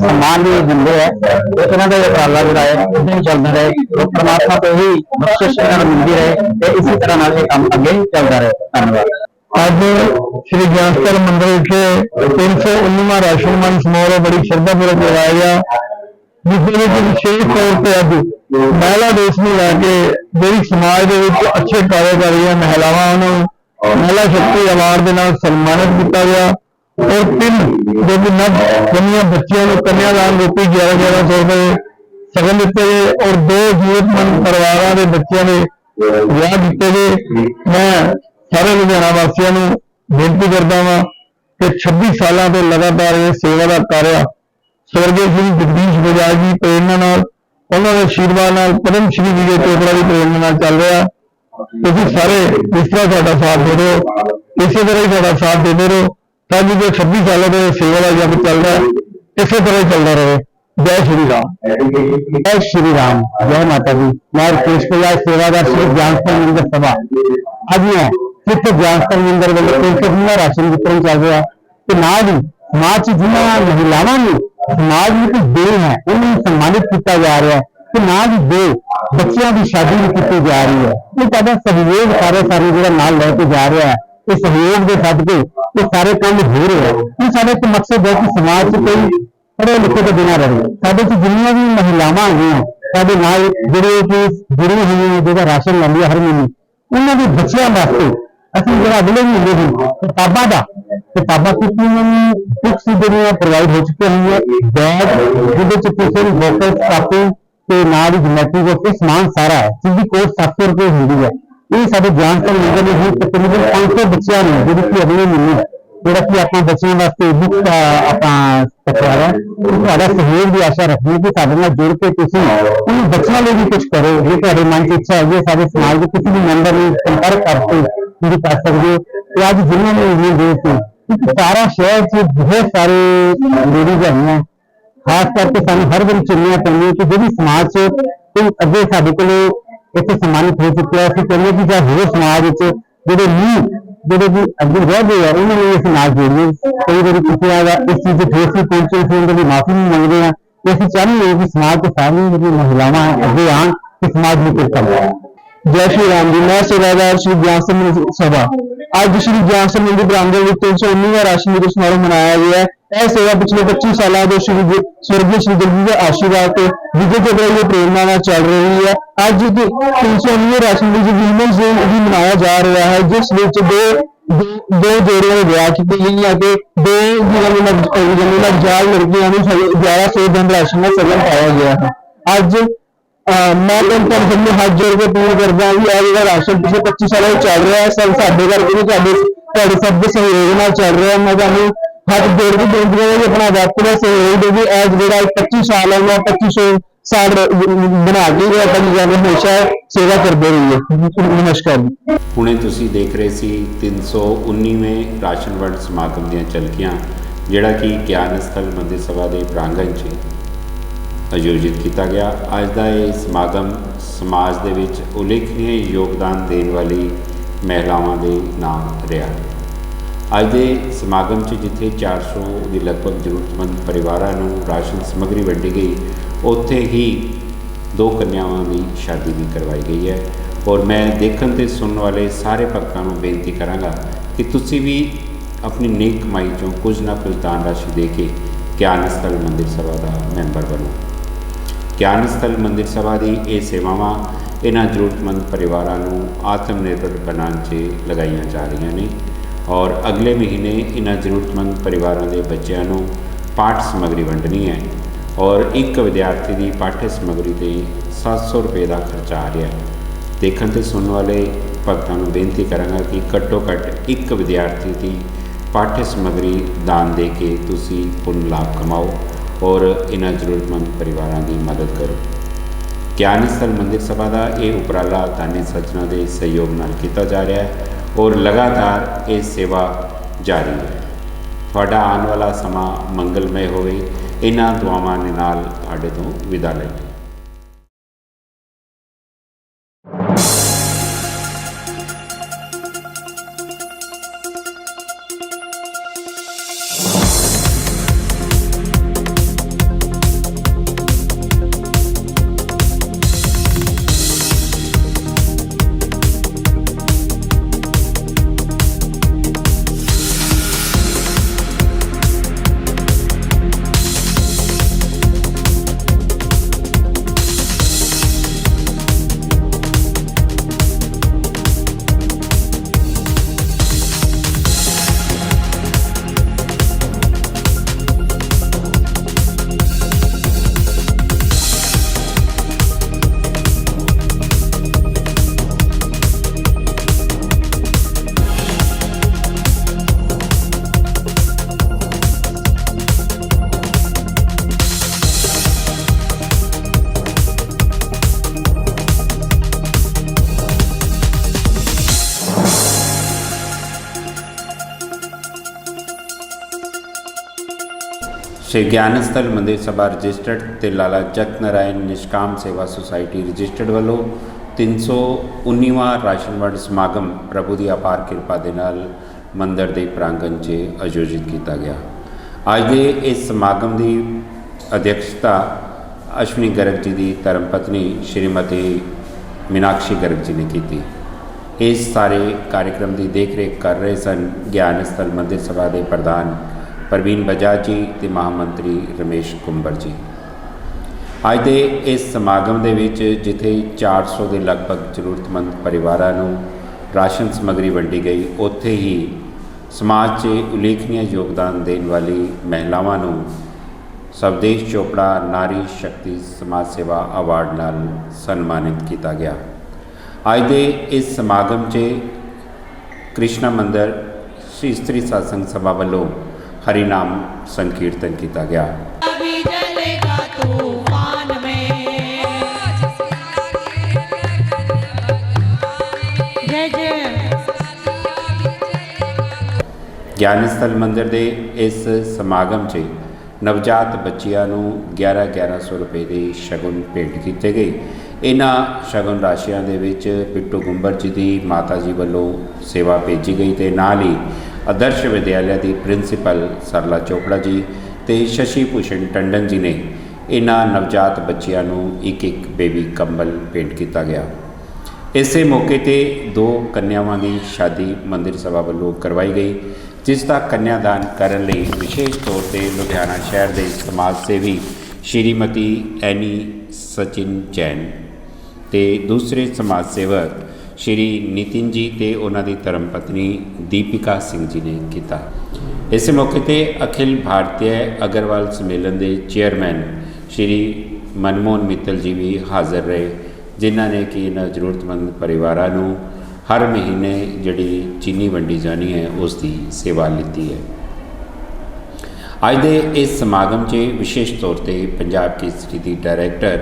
सम्मान भी दिंदे है। तो इन्हों का उपाला जोड़ा है इदां ही चलता रहे, परमात्मा तो ही बख्शिश मिलती रहे, तो इसी तरह नाल ये काम अगे चलता रहे। धन्यवाद। ਅੱਜ श्री ज्ञान स्थल मंदिर विखे 319वां राशन मन समारोह बड़ी श्रद्धापूर्वक करवाया गया, जिसके विशेष तौर पर अज महिला दिवस में लैके ਜਿਹੜੀ समाज के अच्छे कार्य कर रही है महिलावां ਨੂੰ महिला शक्ति अवार्ड के नाल सन्मानित किया गया। और 3 जो कि नव जन्मिया बच्चियों को कन्यादान रूपी 1100 रुपए सगन दिते गए, और 2 जरूरतमंद परिवारों के बच्चों ने विआह किए गए। मैं सारे लुधियाना वासियों को बेनती करता हाँ कि 26 सालों से लगातार ये सेवा का कार्य स्वर्गीय श्री जगदीश बजाज जी प्रेरणा नाल, उन्होंने आशीर्वाद नाल पद्म श्री विजय चोपड़ा की प्रेरणा नाल चल रहा। तुसीं सारे इस तरह साडा साथ दे रहे हो, इसी तरह ही साडा साथ देते रहो, ताकि जो 26 सालों से सेवा का जग चल रहा है इसी तरह चलता रहे। जय श्री राम। जय श्री राम, जय माता दी। मैं केश प्रयाग सेवादार श्री ज्ञान स्थल मंदिर सभा आज मैं सिर्फ ज्ञान स्थल मंदिर वाले 319 राशन वितरण चल रहा कि नाल ही समाज जिन्होंने महिलावां ने समाज में कुछ दे है उन्हें सम्मानित किया जा रहा है, कि नाल ही 2 बच्चों की शादी भी की जा रही है। ये सारा सहयोग सारे जो नाल लेके जा रहा है, इस सहयोग के सदके ये सारे काम हो रहे हैं। ये सारे तो मकसद है कि समाज से कोई पढ़े लिखे तो बिना रहे। साढ़े जिन्नियां भी महिलावां हैं साढ़े नाल जुड़ी हुई हैं, जो राशन लैंदी हर महीने, उन्होंने बच्चों वास्ते असं जो अगले महीने ही किताबां बुक्स प्रोवाइड हो चुकी हैं, बैग जिसे वोकल कापी के नाल ज्योमेट्री बॉक्स समान सारा है, जिसकी कोस्ट 700 रुपये होंगी है। ये सारे ज्ञान स्थल मंदिर में तकरीबन 500 बच्चों ने जो कि अगले महीने ਜਿਹੜਾ ਕਿ ਆਪਾਂ ਬੱਚਿਆਂ ਵਾਸਤੇ ਬੁੱਕ ਆਪਾਂ ਰੱਖਿਆ ਹੈ। ਤੁਹਾਡਾ ਸਹਿਯੋਗ ਦੀ ਆਸ਼ਾ ਰੱਖਦੇ ਕਿ ਸਾਡੇ ਨਾਲ ਜੁੜ ਕੇ ਤੁਸੀਂ ਉਹਨਾਂ ਬੱਚਿਆਂ ਲਈ ਵੀ ਕੁਝ ਕਰੋ। ਜੇ ਤੁਹਾਡੇ ਮਨ 'ਚ ਇੱਛਾ ਹੈਗੀ ਸਾਡੇ ਸਮਾਜ ਦੇ ਕਿਸੇ ਵੀ ਮੈਂਬਰ ਨੂੰ ਸੰਪਰਕ ਕਰਕੇ ਤੁਸੀਂ ਕਰ ਸਕਦੇ ਹੋ। ਤੇ ਅੱਜ ਜਿਨ੍ਹਾਂ ਨੇ ਇਹ ਦੇ ਕੇ ਸਾਰਾ ਸ਼ਹਿਰ 'ਚ ਬਹੁਤ ਸਾਰੇ ਲੇਡੀਜ਼ ਹੈਗੀਆਂ, ਖਾਸ ਕਰਕੇ ਸਾਨੂੰ ਹਰ ਵਾਰੀ ਚੁਣਨੀਆਂ ਪੈਂਦੀਆਂ ਕਿ ਜਿਹੜੀ ਸਮਾਜ 'ਚ ਕੋਈ ਅੱਗੇ ਸਾਡੇ ਕੋਲ ਇੱਥੇ ਸਨਮਾਨਿਤ ਹੋ ਚੁੱਕਿਆ। ਅਸੀਂ ਕਹਿੰਦੇ ਕਿ ਜਾਂ ਹੋਰ ਸਮਾਜ ਵਿੱਚ ਜਿਹੜੇ ਵੀ ਅੱਗੇ ਰਹਿ ਗਏ ਆ ਉਹਨਾਂ ਨੂੰ ਅਸੀਂ ਨਾਲ ਜੋੜੀਏ। ਕਈ ਵਾਰੀ ਕਿਸੇ ਦਾ ਇਸ ਚੀਜ਼ ਦੀ ਠੇਸ ਵੀ ਪਹੁੰਚੇ, ਅਸੀਂ ਉਹਨਾਂ ਦੀ ਮਾਫੀ ਵੀ ਮੰਗਦੇ ਹਾਂ ਤੇ ਅਸੀਂ ਚਾਹੁੰਦੇ ਹਾਂ ਕਿ ਸਮਾਜ ਦੇ ਸਾਰੀਆਂ ਜਿਹੜੀਆਂ ਮਹਿਲਾਵਾਂ ਅੱਗੇ ਆਉਣ ਤੇ ਸਮਾਜ ਨੂੰ ਕੁਝ ਕਰਨਾ। जय श्री राम जी। मैं सेवादार श्री ज्ञान संबंधी सभा आज श्री ज्ञान संबंधी प्रांगण में 319वां राष्ट्रीय दिवस समारोह मनाया गया है। यह सेवा पिछले 25 साल तो स्वर्गीय श्री जगजीत के आशीर्वाद से विजय जगह ये प्रेरणा में चल रही है। आज 319वें राष्ट्रीय दिवस वीमेंस डे भी मनाया जा रहा है, जिस विच दो जोड़ियां ने ब्याह की गई है कि दो नवजात लड़कियों को 1100 धनराशि में सगन पाया गया है। आज मैं सबने हाथ जोड़ के पूर्ण करता हूँ कि जो राशन पिछले 25 साल चल रहा है सब साढ़े करके सब के सहयोग में चल रहा है। मैं तुम्हें हाथ जोड़ के बेनती है कि अपना वक्त का सहयोग देगी। आज जो 25 साल है मैं 2500 साल बना के हमेशा सेवा करते रहिए। नमस्कार। ਹੁਣੇ ਤੁਸੀਂ ਦੇਖ ਰਹੇ ਸੀ 319ਵੇਂ ਰਾਸ਼ਨ ਵੰਡ ਸਮਾਗਮ ਦੀਆਂ ਝਲਕੀਆਂ ਜਿਹੜਾ ਕਿ ਗਿਆਨ ਸਥਲ ਮੰਦਿਰ ਸਭਾ ਦੇ ਪ੍ਰਾਂਗਣ 'ਚ ਆਯੋਜਿਤ ਕੀਤਾ ਗਿਆ। ਅੱਜ ਦਾ ਇਹ ਸਮਾਗਮ ਸਮਾਜ ਦੇ ਵਿੱਚ ਉਲੇਖਨੀ ਯੋਗਦਾਨ ਦੇਣ ਵਾਲੀ ਮਹਿਲਾਵਾਂ ਦੇ ਨਾਮ ਰਿਹਾ। ਅੱਜ ਦੇ ਸਮਾਗਮ 'ਚ ਜਿੱਥੇ 400 ਦੇ ਲਗਭਗ ਜ਼ਰੂਰਤਮੰਦ ਪਰਿਵਾਰਾਂ ਨੂੰ ਰਾਸ਼ਨ ਸਮੱਗਰੀ ਵੰਡੀ ਗਈ, ਉੱਥੇ ਹੀ 2 ਕੰਨਿਆਵਾਂ ਦੀ ਸ਼ਾਦੀ ਵੀ ਕਰਵਾਈ ਗਈ ਹੈ। ਔਰ ਮੈਂ ਦੇਖਣ ਤੇ ਸੁਣਨ ਵਾਲੇ ਸਾਰੇ ਭਗਤਾਂ ਨੂੰ ਬੇਨਤੀ ਕਰਾਂਗਾ ਕਿ ਤੁਸੀਂ ਵੀ ਆਪਣੀ ਨੇਕ ਕਮਾਈ 'ਚੋਂ ਕੁਝ ਨਾ ਕੁਝ ਦਾਨ ਰਾਸ਼ੀ ਦੇ ਕੇ ਗਿਆਨ ਸਥਲ ਮੰਦਿਰ ਸਭਾ ਦਾ ਮੈਂਬਰ ਬਣੋ। ਗਿਆਨ ਸਥਲ ਮੰਦਿਰ ਸਭਾ ਦੀ ਇਹ ਸੇਵਾਵਾਂ ਇਹਨਾਂ ਜ਼ਰੂਰਤਮੰਦ ਪਰਿਵਾਰਾਂ ਨੂੰ ਆਤਮ ਨਿਰਭਰ ਬਣਾਉਣ 'ਚ ਲਗਾਈਆਂ ਜਾ ਰਹੀਆਂ ਨੇ ਔਰ ਅਗਲੇ ਮਹੀਨੇ ਇਹਨਾਂ ਜ਼ਰੂਰਤਮੰਦ ਪਰਿਵਾਰਾਂ ਦੇ ਬੱਚਿਆਂ ਨੂੰ ਪਾਠ ਸਮੱਗਰੀ ਵੰਡਣੀ ਹੈ ਔਰ ਇੱਕ ਵਿਦਿਆਰਥੀ ਦੀ ਪਾਠ्य ਸਮੱਗਰੀ 'ਤੇ 700 ਰੁਪਏ ਦਾ ਖਰਚਾ ਆ ਰਿਹਾ ਹੈ। ਦੇਖਣ ਤੇ ਸੁਣਨ ਵਾਲੇ ਭਗਤਾਂ ਨੂੰ ਬੇਨਤੀ ਕਰਾਂਗਾ ਕਿ ਘੱਟੋ ਘੱਟ ਇੱਕ ਵਿਦਿਆਰਥੀ ਦੀ ਪਾਠ्य ਸਮੱਗਰੀ ਦਾਨ ਦੇ ਕੇ ਤੁਸੀਂ ਪੁੰਨ ਲਾਭ ਕਮਾਓ ਔਰ ਇਹਨਾਂ ਜ਼ਰੂਰਤਮੰਦ ਪਰਿਵਾਰਾਂ ਦੀ ਮਦਦ ਕਰੋ। ਗਿਆਨ ਸਥਲ ਮੰਦਿਰ ਸਭਾ ਦਾ ਇਹ ਉਪਰਾਲਾ ਦਾਨੀ ਸੱਜਣਾ ਦੇ ਸਹਿਯੋਗ ਨਾਲ ਕੀਤਾ ਜਾ ਰਿਹਾ ਹੈ ਔਰ ਲਗਾਤਾਰ ਇਹ ਸੇਵਾ ਜਾਰੀ ਹੈ। ਤੁਹਾਡਾ ਆਉਣ ਵਾਲਾ ਸਮਾਂ ਮੰਗਲਮय ਹੋਵੇ। ਇਹਨਾਂ ਦੁਆਵਾਂ ਦੇ ਨਾਲ ਤੁਹਾਡੇ ਤੋਂ ਵਿਦਾ ਲੈਂਦੇ। श्री ज्ञान स्थल मंदिर सभा रजिस्टर्ड ते लाला जगत नारायण निष्काम सेवा सुसाइटी रजिस्टर्ड वालों 319वां राशन वंड समागम प्रभु की अपार किरपा दे नाल मंदिर के प्रांगण 'च आयोजित किया गया। अज के इस समागम की अध्यक्षता अश्विनी गर्ग जी की धर्मपत्नी श्रीमती मीनाक्षी गर्ग जी ने की। इस सारे कार्यक्रम की देख रेख कर रहे सन ज्ञान स्थल मंदिर सभा के प्रधान प्रवीण बजाज जी ते महामंत्री रमेश कुंबर जी। अज के इस समागम के विच जिथे 400 के लगभग जरूरतमंद परिवारों नूं राशन समग्री वंडी गई, उत्थे ही समाज से उल्लेखनीय योगदान देने वाली महिलावां नूं स्वदेश चोपड़ा नारी शक्ति समाज सेवा अवार्ड नाल सन्मानित किया गया। अज के इस समागम 'च कृष्णा मंदिर श्री इस्त्री सत्संग सभा ਵੱਲੋਂ हरि नाम संकीर्तन किया गया। अभी जलेगा तूफान में जय जय ਗਿਆਨ ਸਥਲ ਮੰਦਿਰ ਦੇ ਇਸ ਸਮਾਗਮ 'ਚ ਨਵਜਾਤ ਬੱਚਿਆਂ ਨੂੰ 1100 ਰੁਪਏ ਦੇ ਸ਼ਗਨ ਭੇਂਟ ਕੀਤੇ ਗਏ। ਇਹਨਾਂ ਸ਼ਗਨ ਰਾਸ਼ੀਆਂ ਦੇ ਵਿੱਚ ਬਿੱਟੂ ਗੁੰਬਰ ਜੀ ਦੀ ਮਾਤਾ ਜੀ ਵੱਲੋਂ ਸੇਵਾ ਭੇਜੀ ਗਈ ਤੇ ਨਾਲ ਹੀ ਆਦਰਸ਼ ਵਿਦਿਆਲਿਆ ਦੀ ਪ੍ਰਿੰਸੀਪਲ ਸਰਲਾ ਚੋਪੜਾ ਜੀ ਤੇ ਸ਼ਸ਼ੀ ਭੂਸ਼ਣ ਟੰਡਨ ਜੀ ਨੇ ਇਹਨਾਂ ਨਵਜਾਤ ਬੱਚਿਆਂ ਨੂੰ ਇੱਕ ਬੇਬੀ ਕੰਬਲ ਭੇਂਟ ਕੀਤਾ ਗਿਆ। ਇਸੇ ਮੌਕੇ ਤੇ 2 ਕੰਨਿਆਵਾਂ ਦੀ ਸ਼ਾਦੀ ਮੰਦਿਰ ਸਭਾ ਵੱਲੋਂ ਕਰਵਾਈ ਗਈ, ਜਿਸ ਦਾ ਕੰਨਿਆਦਾਨ ਕਰਨ ਲਈ ਵਿਸ਼ੇਸ਼ ਤੌਰ ਤੇ ਲੁਧਿਆਣਾ ਸ਼ਹਿਰ ਦੇ ਸਮਾਜ ਸੇਵੀ ਸ਼੍ਰੀਮਤੀ ਐਨੀ ਸਚਿਨ ਜੈਨ ਤੇ ਦੂਸਰੇ ਸਮਾਜ ਸੇਵਕ ਸ਼੍ਰੀ ਨਿਤਿਨ ਜੀ ਤੇ ਉਹਨਾਂ ਦੀ ਧਰਮ ਪਤਨੀ ਦੀਪਿਕਾ ਸਿੰਘ ਜੀ ਨੇ ਕੀਤਾ। ਇਸ ਮੌਕੇ ਤੇ ਅਖਿਲ ਭਾਰਤੀ ਅਗਰਵਾਲ ਸੰਮੇਲਨ ਦੇ ਚੇਅਰਮੈਨ ਸ਼੍ਰੀ ਮਨਮੋਹਨ ਮਿੱਤਲ ਜੀ ਵੀ ਹਾਜ਼ਰ ਰਹੇ, ਜਿਨ੍ਹਾਂ ਨੇ ਕਿ ਇਹਨਾਂ ਜ਼ਰੂਰਤਮੰਦ ਪਰਿਵਾਰਾਂ ਨੂੰ ਹਰ ਮਹੀਨੇ ਜਿਹੜੀ ਚੀਨੀ ਵੰਡੀ ਜਾਣੀ ਹੈ ਉਸ ਦੀ ਸੇਵਾ ਲਿੱਤੀ ਹੈ। ਅੱਜ ਦੇ ਇਸ ਸਮਾਗਮ 'ਚ ਵਿਸ਼ੇਸ਼ ਤੌਰ ਤੇ ਪੰਜਾਬ ਕੇਸਰੀ ਦੀ ਡਾਇਰੈਕਟਰ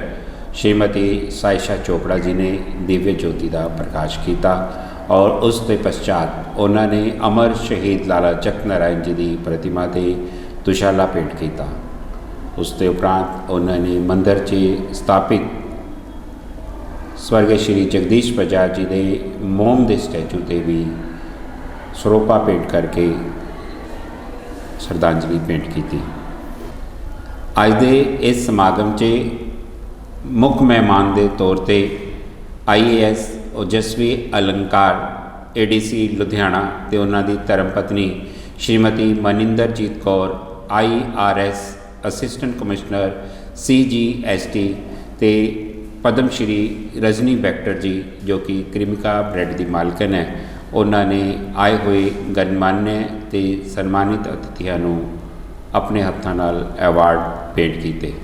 श्रीमती सायशा चोपड़ा जी ने दिव्य ज्योति का प्रकाश किया और उस के पश्चात उन्होंने अमर शहीद लाला चक नारायण जी की प्रतिमा से दुशाला भेंट किया। उसके उपरांत उन्होंने मंदिर च स्थापित स्वर्गीय श्री जगदीश बजाज जी के मोम के स्टैचू से भी सरोपा भेंट करके श्रद्धांजलि भेंट की। अज के इस समागम च मुख मेहमान के तौर पर IAS ओजस्वी अलंकार ADC लुधियाना ते उन्हां दी धर्म पत्नी Shrimati Maninderjit Kaur IRS assistant commissioner CGST ते पद्मश्री रजनी बैक्टर जी जो कि क्रिमिका ब्रैड की मालकन है, उन्होंने आए हुए गणमान्य ते सन्मानित अतिथियों को अपने हत्थों नाल अवार्ड भेंट किए।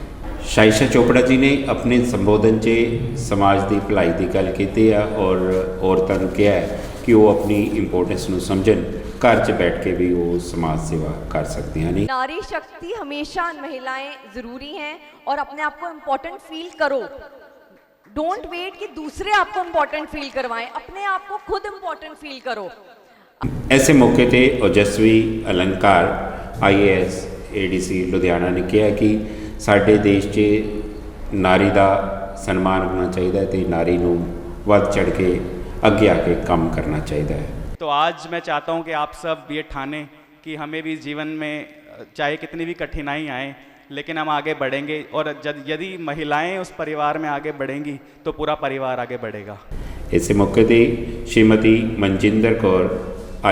सायशा चोपड़ा जी ने अपने संबोधन से समाज की भलाई की गल की है और औरतों को कहा है कि वो अपनी इंपोर्टेंस को समझन, घर च बैठ के भी वो समाज सेवा कर सकती हैं। नारी शक्ति हमेशा महिलाएं ज़रूरी हैं और अपने आप को इम्पोर्टेंट फील करो। डोंट वेट कि दूसरे आपको इम्पोर्टेंट फील करवाएं, अपने आप को खुद इम्पोर्टेंट फील करो। ऐसे मौके पर ओजस्वी अलंकार IAS ADC लुधियाना ने कहा कि साडे देश च नारी का सन्मान होना चाहिए तो नारी को वध चढ़ के अगे आके काम करना चाहिए। तो आज मैं चाहता हूं कि आप सब ये ठाने कि हमें भी जीवन में चाहे कितनी भी कठिनाई आए लेकिन हम आगे बढ़ेंगे और यदि महिलाएं उस परिवार में आगे बढ़ेंगी तो पूरा परिवार आगे बढ़ेगा। इस मौके पर Shrimati Manjinder Kaur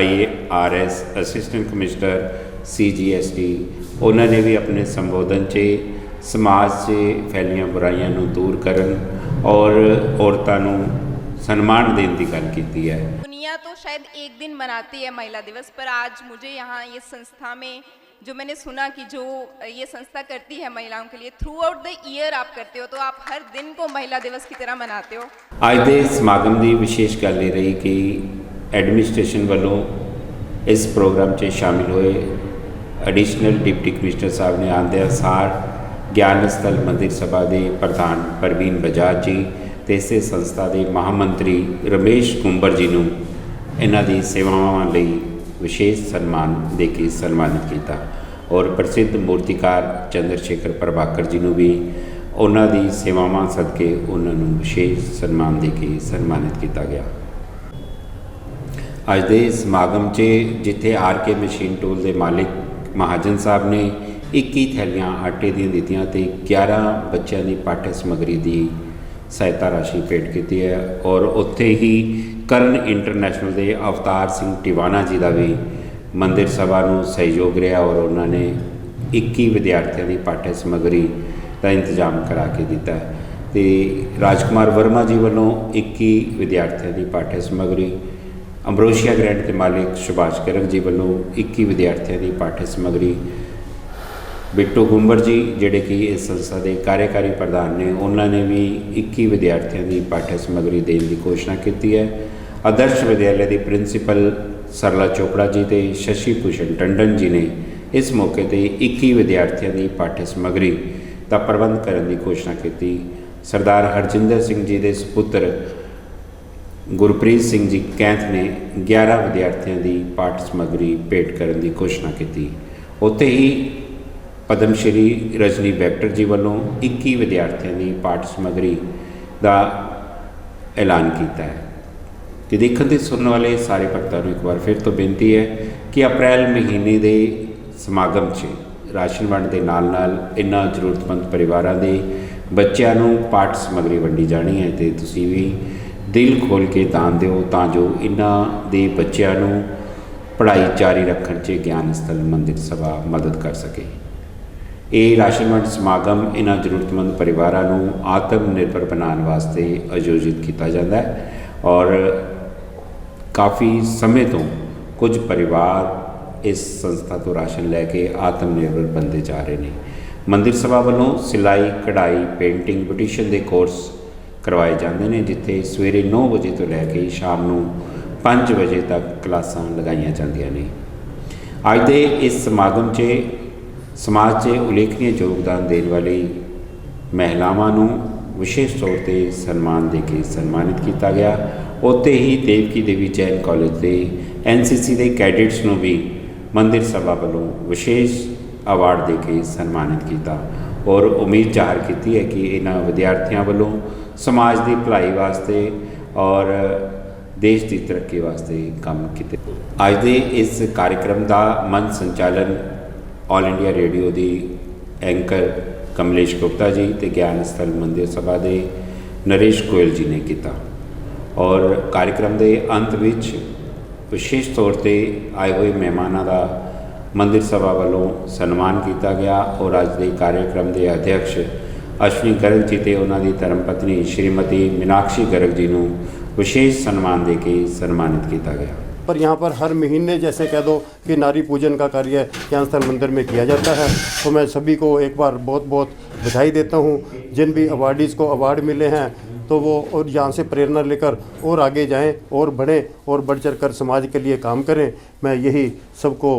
IRS assistant commissioner CGST उन्होंने भी अपने संबोधन से समाज से फैलियां बुराइयों को दूर करन और औरतों को सम्मान देने की गल की है। दुनिया तो शायद एक दिन मनाती है महिला दिवस, पर आज मुझे यहाँ ये संस्था में जो मैंने सुना कि जो ये संस्था करती है महिलाओं के लिए थ्रू आउट द ईयर आप करते हो, तो आप हर दिन को महिला दिवस की तरह मनाते हो। आज के समागम की विशेष गल ये रही कि एडमिनिस्ट्रेशन वालों इस प्रोग्राम से शामिल हुए एडिशनल डिप्टी कमिश्नर साहब ने आंदे सार ज्ञान स्थल मंदिर सभा के प्रधान परवीन बजाज जी ते इस संस्था के महामंत्री रमेश कुंबर जी को इन्हां दी सेवावां लई विशेष सन्मान दे के सन्मानित किया और प्रसिद्ध मूर्तिकार चंद्रशेखर प्रभाकर जी को भी उन्हां दी सेवावां सदके उन्हां नूं विशेष सन्मान दे के सन्मानित किया गया। अज के समागम च जिथे RK मशीन टूल के मालिक महाजन साहब ने 21 थैलियां आटे दी दित्तियां ते 11 बच्चों की पाठ्य समग्री की सहायता राशि भेंट की है और उत्थे ही करण इंटरनेशनल के अवतार सिंह टिवाना जी का भी मंदिर सभा को सहयोग रहा और उन्होंने 21 विद्यार्थियों की पाठ्य समग्री का इंतजाम करा के दिता है। तो राजकुमार वर्मा जी वालों 21 विद्यार्थियों की पाठ्य समग्री, अमरोशिया ग्रैंड के मालिक सुभाष गर्ग जी वालों 21 विद्यार्थियों की पाठ्य समग्री, बिट्टू गुंबर जी जोड़े कि इस संस्था के कार्यकारी प्रधान ने उन्होंने भी 21 विद्यार्थियों की पाठ्य समग्री देने की घोषणा की है। आदर्श विद्यालय की प्रिंसीपल सरला चोपड़ा जी ते शशि भूषण टंडन जी ने इस मौके ते 21 विद्यार्थियों की पाठ्य समग्री का प्रबंध करने की घोषणा की। सरदार हरजिंदर सिंह जी के सुपुत्र गुरप्रीत सिंह जी कैंथ ने 11 विद्यार्थियों की पाठ समग्री भेंट करने की घोषणा की। उत्थे ही पद्मश्री रजनी बैक्टर जी वालों 21 विद्यार्थियों की पाठ समग्री का ऐलान किया है। कि देखने ते सुनने वाले सारे भक्तों को एक बार फिर तो बेनती है कि अप्रैल महीने के समागम च राशन वंड के नाल इन्हां जरूरतमंद परिवारों के बच्चों को पाठ समग्री वंडी जानी है। तो तुसीं भी दिल खोल के दान दिओ तां जो इन्हां दे बच्चों को पढ़ाई जारी रखने च ज्ञान स्थल मंदिर सभा मदद कर सके। ये राशन वंड समागम इन्हां जरूरतमंद परिवारों को आत्मनिर्भर बनाने वास्ते आयोजित किया जाता है और काफ़ी समय तो कुछ परिवार इस संस्था तो राशन लैके आत्मनिर्भर बनते जा रहे हैं। मंदिर सभा वालों सिलाई कढ़ाई पेंटिंग ब्यूटिशन के कोर्स करवाए जाते हैं जिथे सवेरे 9 बजे तो लैके शाम को 5 बजे तक क्लासां लगाई जांदियां ने। अज के इस समागम से समाज से उल्लेखनीय योगदान देने वाली महिलावां नूं विशेष तौर पर सन्मान दे के सन्मानित किया गया। उत्ते ही देवकी देवी जैन कॉलेज के NCC के कैडेट्स को भी मंदिर सभा वालों विशेष अवार्ड दे के सन्मानित किया और उम्मीद जाहिर की है कि इन्हां विद्यार्थियों वालों समाज की भलाई वास्ते और देश की तरक्की वास्ते काम किए। अज के इस कार्यक्रम का मंच संचालन ऑल इंडिया रेडियो की एंकर कमलेश गुप्ता जी ते ज्ञान स्थल मंदिर सभा के नरेश गोयल जी ने किया और कार्यक्रम के अंत विच विशेष तौर पर आए हुए मेहमानों का मंदिर सभा वालों सन्मान किया गया और अज के कार्यक्रम के अध्यक्ष अश्विनी गर्ग जी ते उन्होंने धर्मपत्नी श्रीमती मीनाक्षी गर्ग जी को विशेष सम्मान दे के सन्मानित किया गया। पर यहाँ पर हर महीने जैसे कह दो कि नारी पूजन का कार्य ज्ञान स्थल मंदिर में किया जाता है। तो मैं सभी को एक बार बहुत बहुत बधाई देता हूँ। जिन भी अवार्डीज़ को अवार्ड मिले हैं तो वो और यहाँ से प्रेरणा लेकर और आगे जाएं और बढ़ें और बढ़ चढ़ कर समाज के लिए काम करें। मैं यही सबको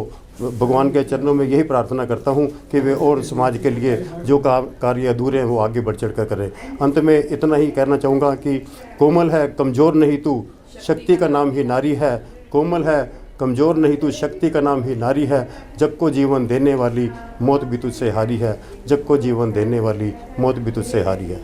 भगवान के चरणों में यही प्रार्थना करता हूँ कि वे और समाज के लिए जो कार्य अधूरे हैं वो आगे बढ़ चढ़ कर करें। अंत में इतना ही कहना चाहूँगा कि कोमल है कमज़ोर नहीं तू शक्ति का नाम ही नारी है। कोमल है कमज़ोर नहीं तू शक्ति का नाम ही नारी है। जग को जीवन देने वाली मौत भी तुझसे हारी है। जग को जीवन देने वाली मौत भी तुझसे हारी है।